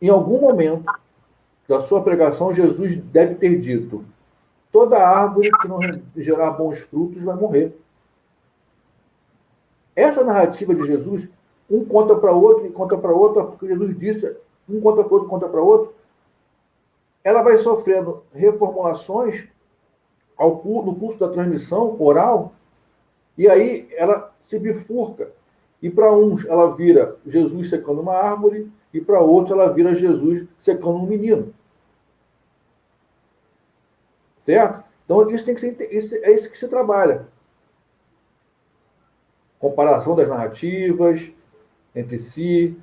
Em algum momento da sua pregação, Jesus deve ter dito, toda árvore que não gerar bons frutos vai morrer. Essa narrativa de Jesus, um conta para outro, e conta para outro, porque Jesus disse, um conta para outro, conta para outro, ela vai sofrendo reformulações no curso da transmissão oral, e aí ela se bifurca. E para uns ela vira Jesus secando uma árvore, e para outros ela vira Jesus secando um menino. Certo? Então isso tem que ser, é isso que se trabalha. Comparação das narrativas entre si,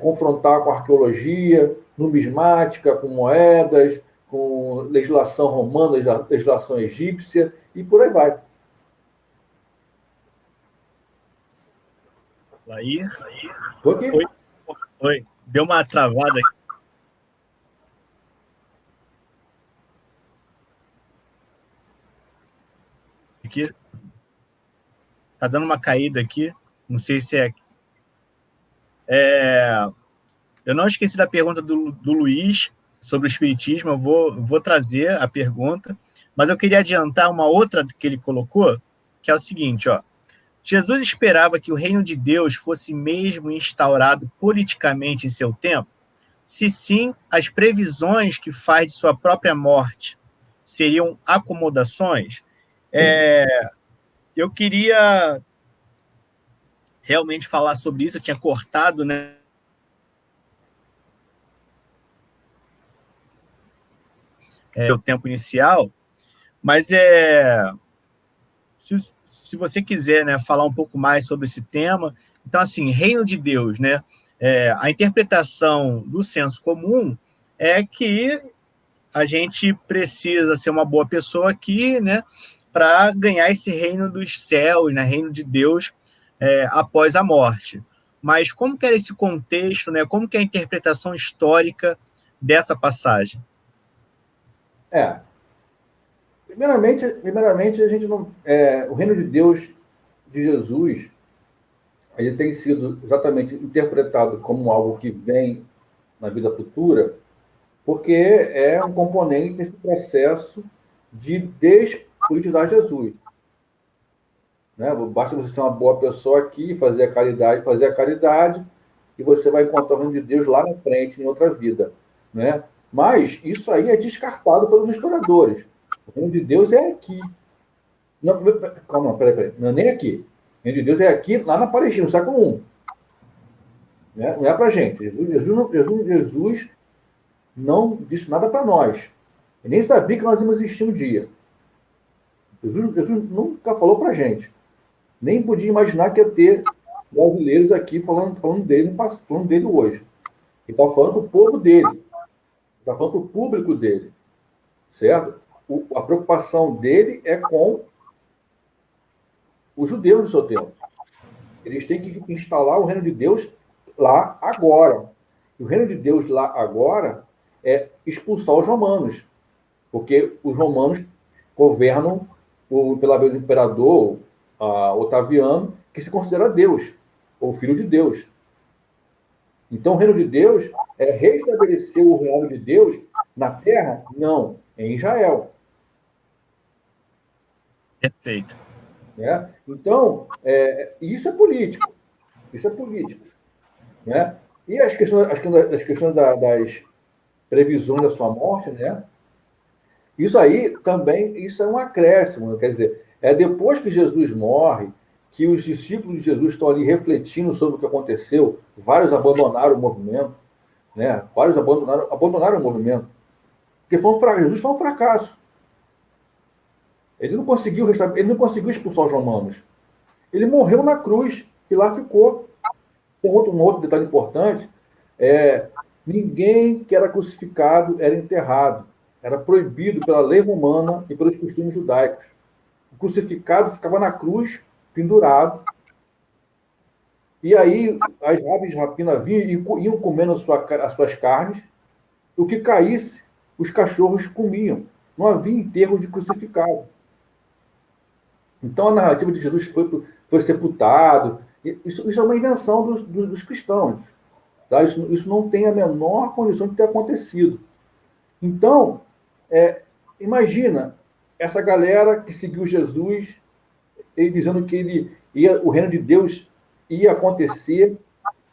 confrontar com a arqueologia, numismática, com moedas, com legislação romana, legislação egípcia, e por aí vai. Aí, Tô aqui. Oi. Deu uma travada aqui. Tá dando uma caída aqui. Não sei se eu não esqueci da pergunta do Luiz sobre o Espiritismo. Eu vou trazer a pergunta, mas eu queria adiantar uma outra que ele colocou, que é o seguinte, ó. Jesus esperava que o reino de Deus fosse mesmo instaurado politicamente em seu tempo? Se sim, as previsões que faz de sua própria morte seriam acomodações? Eu queria realmente falar sobre isso, eu tinha cortado, né, o tempo inicial, mas se você quiser, né, falar um pouco mais sobre esse tema, então, assim, reino de Deus, né, a interpretação do senso comum é que a gente precisa ser uma boa pessoa aqui, né, para ganhar esse reino dos céus, né, reino de Deus, após a morte. Mas como que era esse contexto, né, como que é a interpretação histórica dessa passagem? Primeiramente a gente não, o reino de Deus de Jesus, ele tem sido exatamente interpretado como algo que vem na vida futura, porque é um componente desse processo de despolitizar Jesus. né? Basta você ser uma boa pessoa aqui, fazer a caridade, e você vai encontrar o reino de Deus lá na frente, em outra vida, né? Mas isso aí é descartado pelos historiadores. O reino de Deus é aqui. Não, calma, peraí. Não é nem aqui. O reino de Deus é aqui, lá na Palestina, no século I. Né? Não é para gente. Jesus não disse nada para nós. Ele nem sabia que nós íamos existir um dia. Jesus nunca falou para gente. Nem podia imaginar que ia ter brasileiros aqui falando dele hoje. Ele está falando do povo dele. Está falando do público dele. Certo? A preocupação dele é com os judeus do seu tempo. Eles têm que instalar o reino de Deus lá agora. O reino de Deus lá agora é expulsar os romanos, porque os romanos governam pela vez do imperador Otaviano, que se considera Deus, ou filho de Deus. Então, o reino de Deus é restabelecer o reino de Deus na terra? Não, em Israel. Perfeito. Né? Então, isso é político. Isso é político. Né? E as questões das previsões da sua morte, né? Isso aí também, isso é um acréscimo, quer dizer, é depois que Jesus morre, que os discípulos de Jesus estão ali refletindo sobre o que aconteceu, vários abandonaram o movimento, né? Vários abandonaram o movimento, porque Jesus foi um fracasso. Ele não conseguiu expulsar os romanos. Ele morreu na cruz e lá ficou. Tem um outro detalhe importante, ninguém que era crucificado era enterrado. Era proibido pela lei romana e pelos costumes judaicos. O crucificado ficava na cruz, pendurado, e aí as aves de rapina vinham e iam comendo as suas carnes, o que caísse, os cachorros comiam. Não havia enterro de crucificado. Então a narrativa de Jesus foi sepultado. Isso é uma invenção dos cristãos. Tá? Isso não tem a menor condição de ter acontecido. Então, imagina essa galera que seguiu Jesus, ele dizendo que o reino de Deus ia acontecer,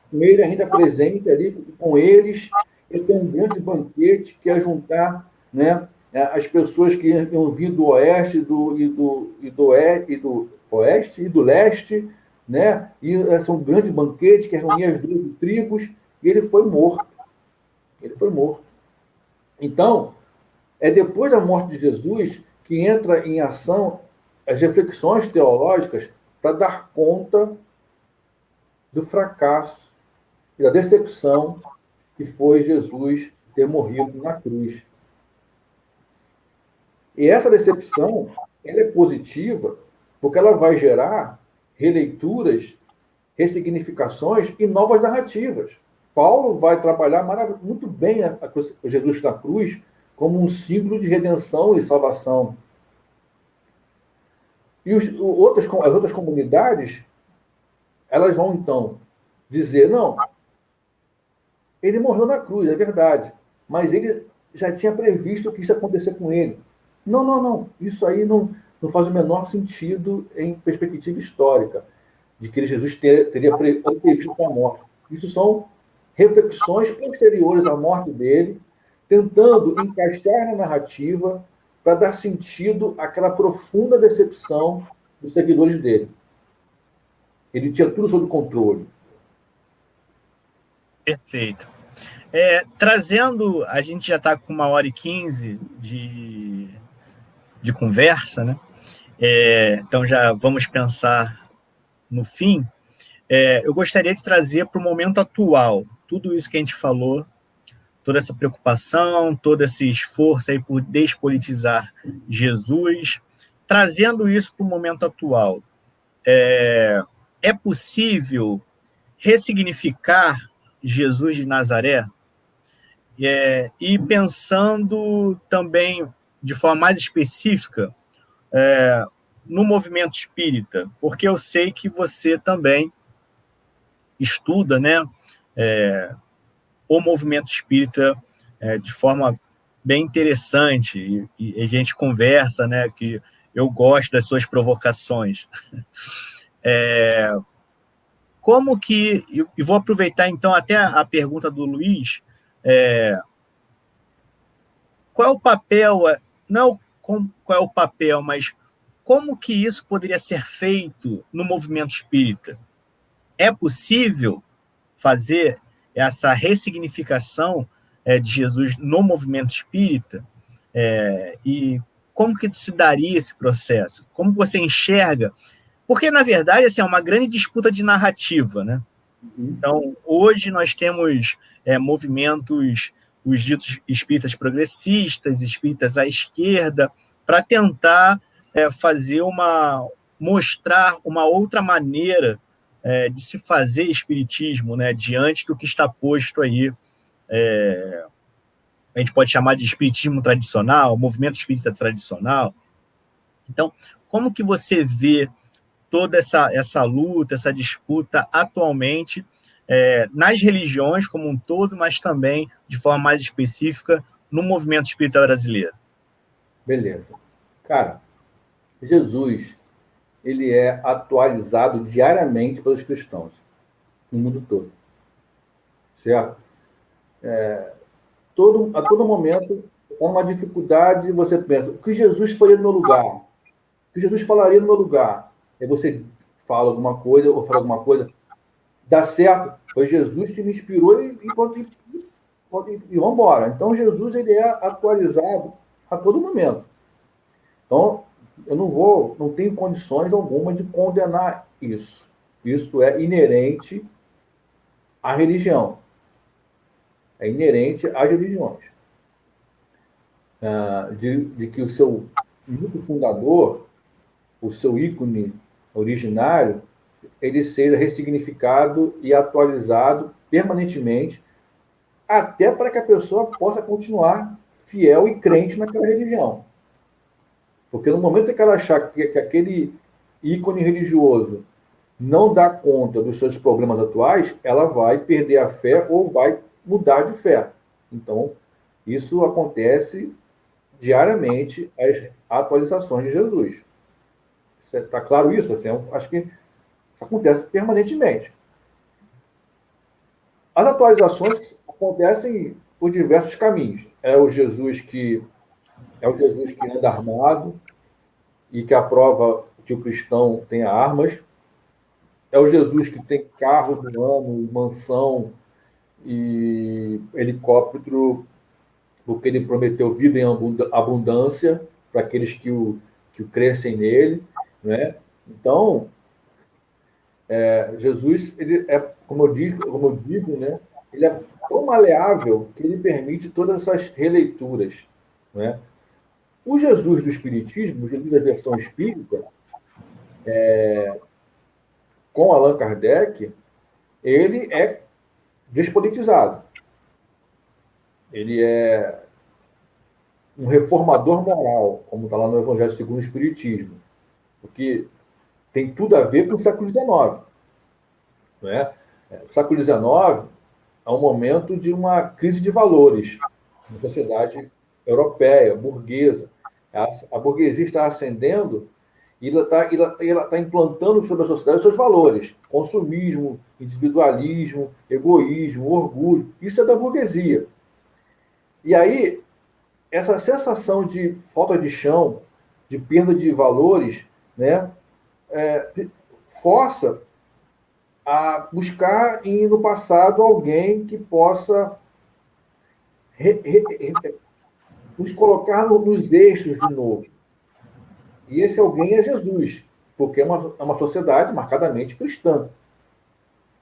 com ele ainda presente ali com eles, ia ter um grande banquete que ia juntar, né, as pessoas que iam vir do oeste do oeste e do leste, né, e ia ser um grande banquete que reunia as duas tribos, e ele foi morto. Ele foi morto. Então, é depois da morte de Jesus que entra em ação as reflexões teológicas para dar conta do fracasso e da decepção que foi Jesus ter morrido na cruz. E essa decepção, ela é positiva porque ela vai gerar releituras, ressignificações e novas narrativas. Paulo vai trabalhar muito bem Jesus na cruz como um símbolo de redenção e salvação. E as outras comunidades, elas vão, então, dizer, não, ele morreu na cruz, é verdade, mas ele já tinha previsto que isso ia acontecer com ele. Não, isso aí não faz o menor sentido em perspectiva histórica, de que Jesus teria previsto a morte. Isso são reflexões posteriores à morte dele, tentando encaixar na narrativa para dar sentido àquela profunda decepção dos seguidores dele. Ele tinha tudo sob controle. Perfeito. Trazendo, a gente já está com 1h15 de conversa, né? Então já vamos pensar no fim. Eu gostaria de trazer para o momento atual tudo isso que a gente falou, toda essa preocupação, todo esse esforço aí por despolitizar Jesus, trazendo isso para o momento atual. É possível ressignificar Jesus de Nazaré? E pensando também de forma mais específica no movimento espírita, porque eu sei que você também estuda, né, o movimento espírita de forma bem interessante, e a gente conversa, né, que eu gosto das suas provocações. Como que... E vou aproveitar, então, até a pergunta do Luiz. Qual é o papel... Não qual é o papel, mas como que isso poderia ser feito no movimento espírita? É possível fazer essa ressignificação de Jesus no movimento espírita? E como que se daria esse processo? Como você enxerga? Porque, na verdade, assim, é uma grande disputa de narrativa, né? Então, hoje nós temos movimentos, os ditos espíritas progressistas, espíritas à esquerda, para tentar mostrar uma outra maneira de se fazer espiritismo, né, diante do que está posto aí. A gente pode chamar de espiritismo tradicional, movimento espírita tradicional. Então, como que você vê toda essa luta, essa disputa atualmente nas religiões como um todo, mas também, de forma mais específica, no movimento espírita brasileiro? Beleza. Cara, Jesus, ele é atualizado diariamente pelos cristãos no mundo todo. Certo? A todo momento, é uma dificuldade, você pensa, o que Jesus faria no meu lugar? O que Jesus falaria no meu lugar? Aí você fala alguma coisa, ou fala alguma coisa, dá certo, foi Jesus que me inspirou e vamos embora. Então, Jesus, ele é atualizado a todo momento. Então, eu não tenho condições alguma de condenar isso. Isso é inerente à religião. É inerente às religiões. De que o seu mito fundador, o seu ícone originário, ele seja ressignificado e atualizado permanentemente, até para que a pessoa possa continuar fiel e crente naquela religião. Porque no momento que ela achar que aquele ícone religioso não dá conta dos seus problemas atuais, ela vai perder a fé ou vai mudar de fé. Então, isso acontece diariamente, as atualizações de Jesus. Está claro isso? Assim, acho que isso acontece permanentemente. As atualizações acontecem por diversos caminhos. É o Jesus que anda armado e que aprova que o cristão tenha armas. É o Jesus que tem carro do ano, mansão e helicóptero, porque ele prometeu vida em abundância para aqueles que o crescem nele, né? Então, Jesus, ele é, como eu digo, né? Ele é tão maleável que ele permite todas essas releituras, né? O Jesus do Espiritismo, o Jesus da versão espírita, com Allan Kardec, ele é despolitizado. Ele é um reformador moral, como está lá no Evangelho segundo o Espiritismo, porque tem tudo a ver com o século XIX. Não é? O século XIX é um momento de uma crise de valores na sociedade europeia, burguesa. A burguesia está ascendendo e ela está implantando sobre a sociedade os seus valores. Consumismo, individualismo, egoísmo, orgulho. Isso é da burguesia. E aí, essa sensação de falta de chão, de perda de valores, né, força a buscar no passado alguém que possa nos colocar nos eixos de novo. E esse alguém é Jesus, porque é uma sociedade marcadamente cristã,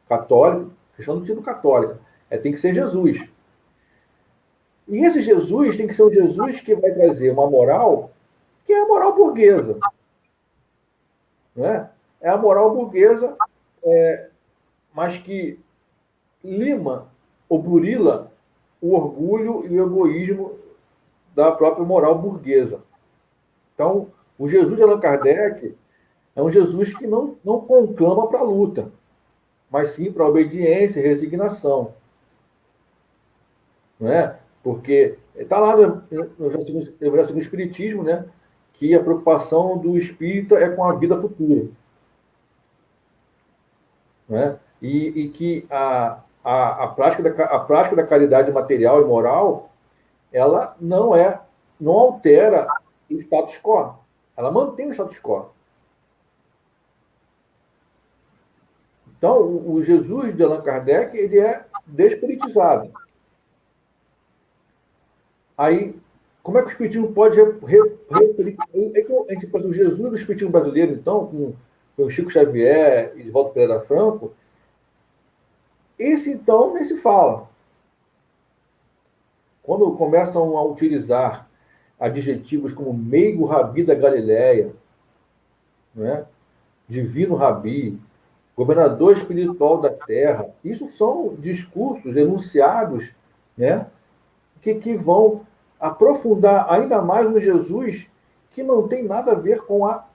católica, cristã no sentido católico. Tem que ser Jesus. E esse Jesus tem que ser um Jesus que vai trazer uma moral que é a moral burguesa. Não é? É a moral burguesa, mas que lima ou burila o orgulho e o egoísmo da própria moral burguesa. Então, o Jesus de Allan Kardec é um Jesus que não conclama para a luta, mas sim para a obediência e resignação. Não é? Porque está lá no Evangelho segundo o Espiritismo, né, que a preocupação do espírita é com a vida futura, né? E que a prática da caridade material e moral, ela não altera o status quo, ela mantém o status quo. Então, o Jesus de Allan Kardec, ele é despiritizado. Aí, como é que o espiritismo pode o Jesus do espiritismo brasileiro, então, com o Chico Xavier e Divaldo Pereira Franco, esse, então, nem se fala. Quando começam a utilizar adjetivos como meigo rabi da Galileia, né? Divino rabi, governador espiritual da terra, isso são discursos enunciados, né? que vão aprofundar ainda mais no Jesus, que não tem nada a ver com a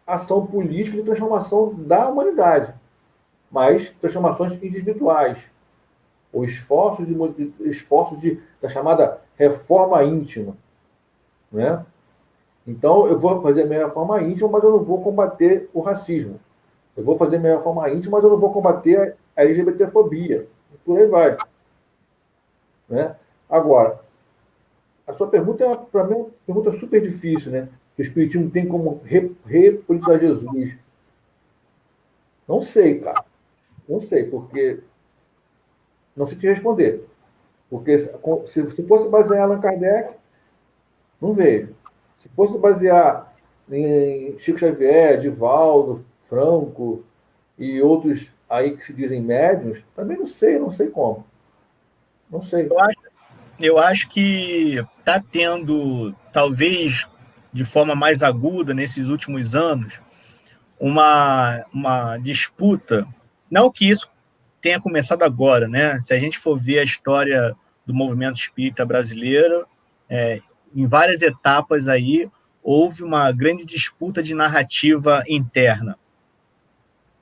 ação política de transformação da humanidade, mas transformações individuais, ou esforços da chamada reforma íntima, né? Então, eu vou fazer a minha reforma íntima, mas eu não vou combater o racismo. Eu vou fazer a minha reforma íntima, mas eu não vou combater a LGBTfobia. E por aí vai. Né? Agora, a sua pergunta, para mim, é uma pergunta super difícil, né? Que o Espiritismo tem como repolitizar Jesus. Não sei, cara. Não sei, porque não sei te responder. Porque se fosse basear em Allan Kardec, não vejo. Se fosse basear em Chico Xavier, Divaldo, Franco e outros aí que se dizem médiuns, também não sei como. Não sei. Eu acho que está tendo, talvez de forma mais aguda nesses últimos anos, uma disputa. Não que isso tenha começado agora, né? Se a gente for ver a história do movimento espírita brasileiro, em várias etapas aí houve uma grande disputa de narrativa interna.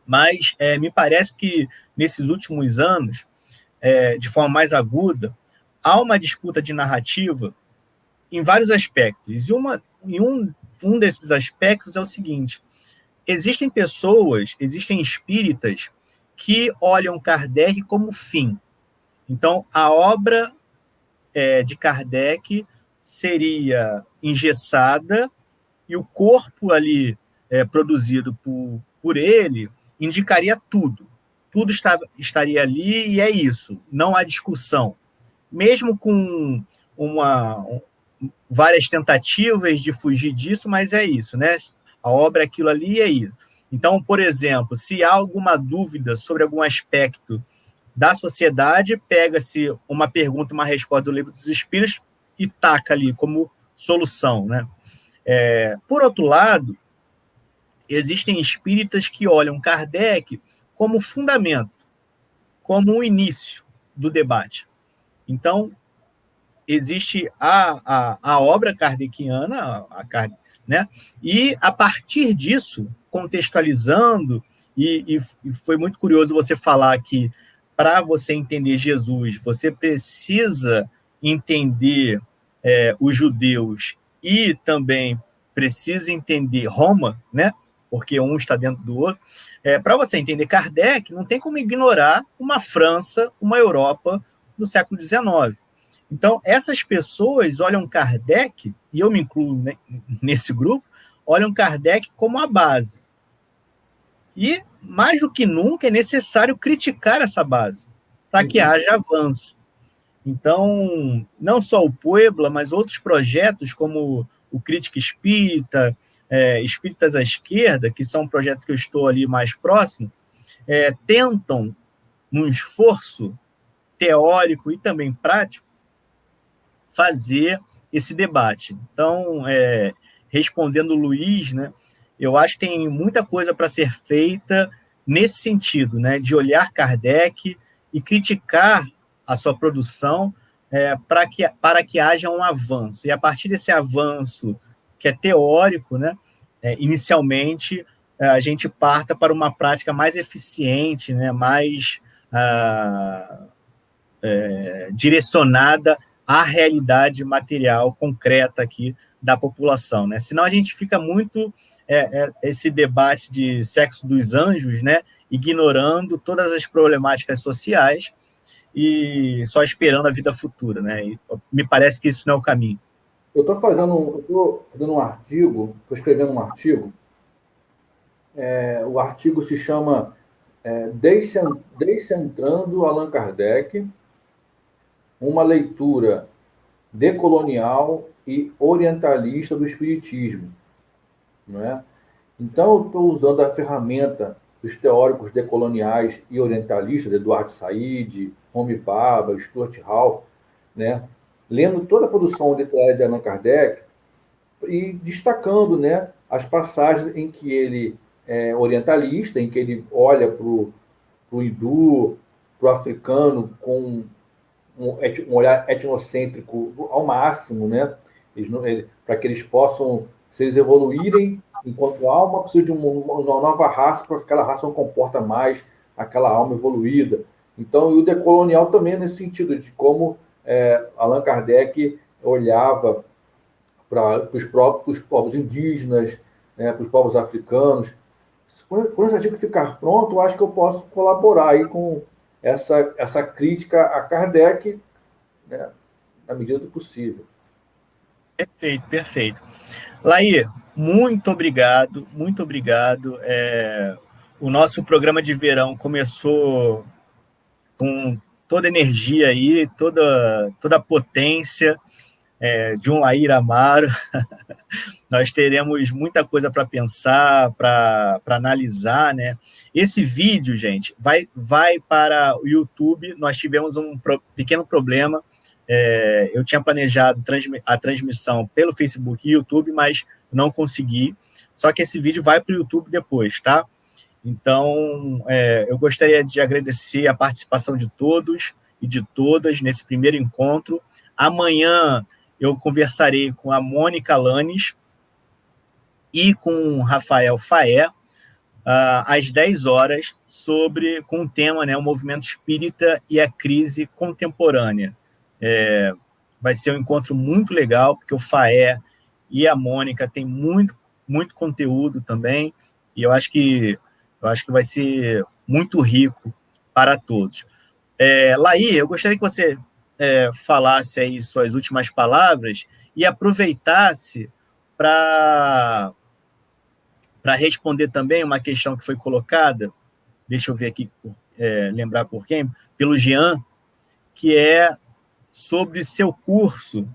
Mas me parece que nesses últimos anos, de forma mais aguda, há uma disputa de narrativa em vários aspectos. E um desses aspectos é o seguinte: existem espíritas que olham Kardec como fim. Então, a obra de Kardec seria engessada e o corpo ali produzido por ele indicaria tudo. Tudo estaria ali e é isso. Não há discussão. Mesmo com várias tentativas de fugir disso, mas é isso, né? A obra é aquilo ali e é isso. Então, por exemplo, se há alguma dúvida sobre algum aspecto da sociedade, pega-se uma pergunta, uma resposta do Livro dos Espíritos e taca ali como solução, né? Por outro lado, existem espíritas que olham Kardec como fundamento, como o início do debate. Então, existe a obra kardeciana, né? E, a partir disso, contextualizando, e foi muito curioso você falar que, para você entender Jesus, você precisa entender os judeus e também precisa entender Roma, né? Porque um está dentro do outro. Para você entender Kardec, não tem como ignorar uma França, uma Europa do século XIX. Então, essas pessoas olham Kardec, e eu me incluo nesse grupo, olham Kardec como a base. E, mais do que nunca, é necessário criticar essa base, para que haja avanço. Então, não só o Puebla, mas outros projetos, como o Crítica Espírita, Espíritas à Esquerda, que são um projeto que eu estou ali mais próximo, tentam, num esforço teórico e também prático, fazer esse debate. Então, respondendo o Luiz, né, eu acho que tem muita coisa para ser feita nesse sentido, né, de olhar Kardec e criticar a sua produção para que haja um avanço. E a partir desse avanço, que é teórico, né, inicialmente, a gente parta para uma prática mais eficiente, né, mais direcionada à realidade material concreta aqui da população, né? Senão a gente fica muito esse debate de sexo dos anjos, né? Ignorando todas as problemáticas sociais e só esperando a vida futura, né? E me parece que isso não é o caminho. Eu estou fazendo um artigo, estou escrevendo um artigo. O artigo se chama Descentrando Allan Kardec, uma leitura decolonial e orientalista do Espiritismo. Não é? Então, eu estou usando a ferramenta dos teóricos decoloniais e orientalistas, Eduardo Said, Homi Bhabha, Stuart Hall, né? Lendo toda a produção literária de Allan Kardec e destacando, né, as passagens em que ele é orientalista, em que ele olha para o hindu, para o africano com um olhar etnocêntrico ao máximo, né? Para que eles possam, se eles evoluírem enquanto alma, precisa de uma nova raça, porque aquela raça não comporta mais aquela alma evoluída. Então, e o decolonial também nesse sentido, de como Allan Kardec olhava para os próprios povos indígenas, né, para os povos africanos. Quando esse artigo ficar pronto, eu acho que eu posso colaborar aí com essa crítica a Kardec, né, na medida do possível. Perfeito, perfeito. Laí, muito obrigado, muito obrigado. O nosso programa de verão começou com toda a energia aí, toda a potência de um Laí Amaro. Nós teremos muita coisa para pensar, para analisar, né? Esse vídeo, gente, vai para o YouTube. Nós tivemos um pequeno problema. Eu tinha planejado a transmissão pelo Facebook e YouTube, mas não consegui. Só que esse vídeo vai para o YouTube depois, tá? Então, eu gostaria de agradecer a participação de todos e de todas nesse primeiro encontro. Amanhã eu conversarei com a Mônica Lanes e com o Rafael Faé, às 10 horas, com o tema, né, o movimento espírita e a crise contemporânea. Vai ser um encontro muito legal, porque o Faé e a Mônica têm muito, muito conteúdo também, e eu acho que vai ser muito rico para todos. Laí, eu gostaria que você falasse aí suas últimas palavras e aproveitasse para responder também uma questão que foi colocada, deixa eu ver aqui, lembrar por quem, pelo Jean, que é sobre seu curso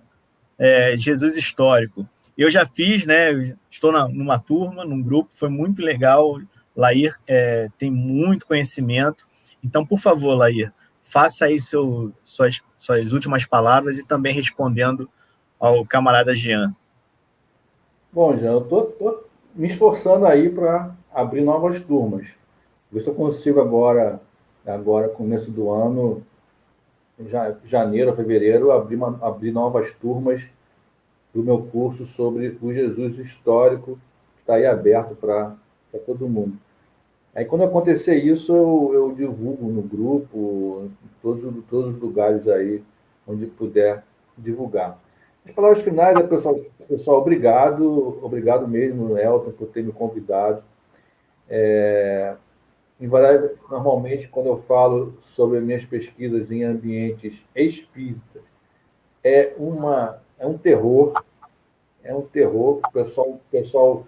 Jesus Histórico. Eu já fiz, né? Estou numa turma, num grupo, foi muito legal. Laí tem muito conhecimento. Então, por favor, Laí, faça aí suas últimas palavras e também respondendo ao camarada Jean. Bom, Jean, eu estou me esforçando aí para abrir novas turmas. Ver se eu consigo agora, começo do ano, janeiro, fevereiro, abrir novas turmas do meu curso sobre o Jesus histórico, que está aí aberto para todo mundo. Aí, quando acontecer isso, eu divulgo no grupo, em todos os lugares aí onde puder divulgar. As palavras finais, pessoal, obrigado mesmo, Elton, por ter me convidado. Normalmente, quando eu falo sobre minhas pesquisas em ambientes espíritas, é um terror, o pessoal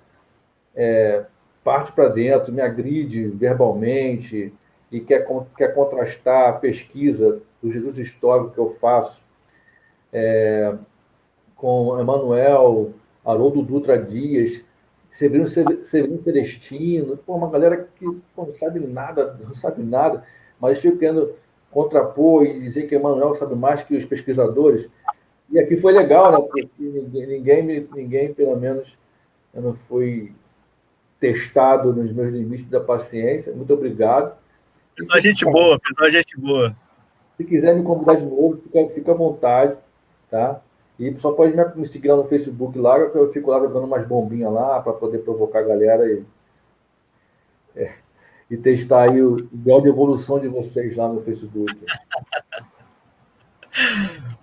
parte para dentro, me agride verbalmente e quer contrastar a pesquisa do Jesus histórico que eu faço com Emanuel, Haroldo Dutra Dias, Severino Celestino, uma galera que não sabe nada, mas fica querendo contrapor e dizer que Emanuel sabe mais que os pesquisadores. E aqui foi legal, né? Porque ninguém, pelo menos, eu não fui testado nos meus limites da paciência. Muito obrigado. Pessoal, gente boa. Se quiser me convidar de novo, fica à vontade, tá? E só pode me seguir lá no Facebook lá, que eu fico lá jogando umas bombinhas lá para poder provocar a galera e testar aí o grau de evolução de vocês lá no Facebook.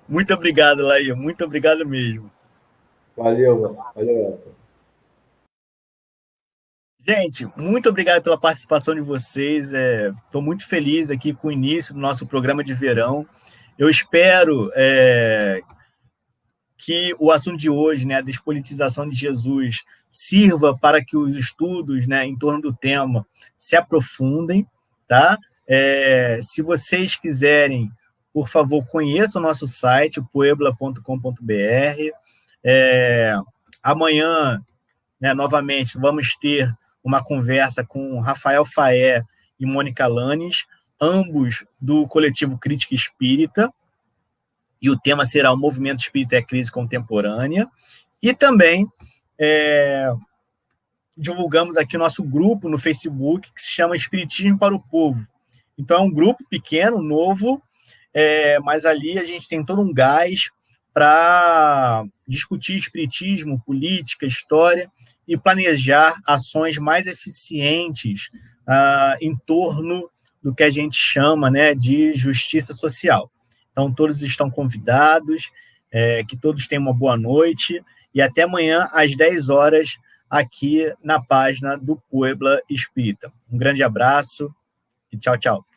Muito obrigado, Laí. Muito obrigado mesmo. Valeu, Elton. Gente, muito obrigado pela participação de vocês. Estou muito feliz aqui com o início do nosso programa de verão. Eu espero que o assunto de hoje, né, a despolitização de Jesus, sirva para que os estudos, né, em torno do tema se aprofundem, tá? Se vocês quiserem, por favor, conheçam o nosso site, puebla.com.br. Amanhã, né, novamente, vamos ter uma conversa com Rafael Faé e Mônica Lanes, ambos do coletivo Crítica Espírita, e o tema será o Movimento Espírita e a Crise Contemporânea. E também divulgamos aqui o nosso grupo no Facebook, que se chama Espiritismo para o Povo. Então, é um grupo pequeno, novo, mas ali a gente tem todo um gás para discutir espiritismo, política, história e planejar ações mais eficientes em torno do que a gente chama, né, de justiça social. Então, todos estão convidados, que todos tenham uma boa noite e até amanhã às 10 horas aqui na página do Puebla Espírita. Um grande abraço e tchau, tchau.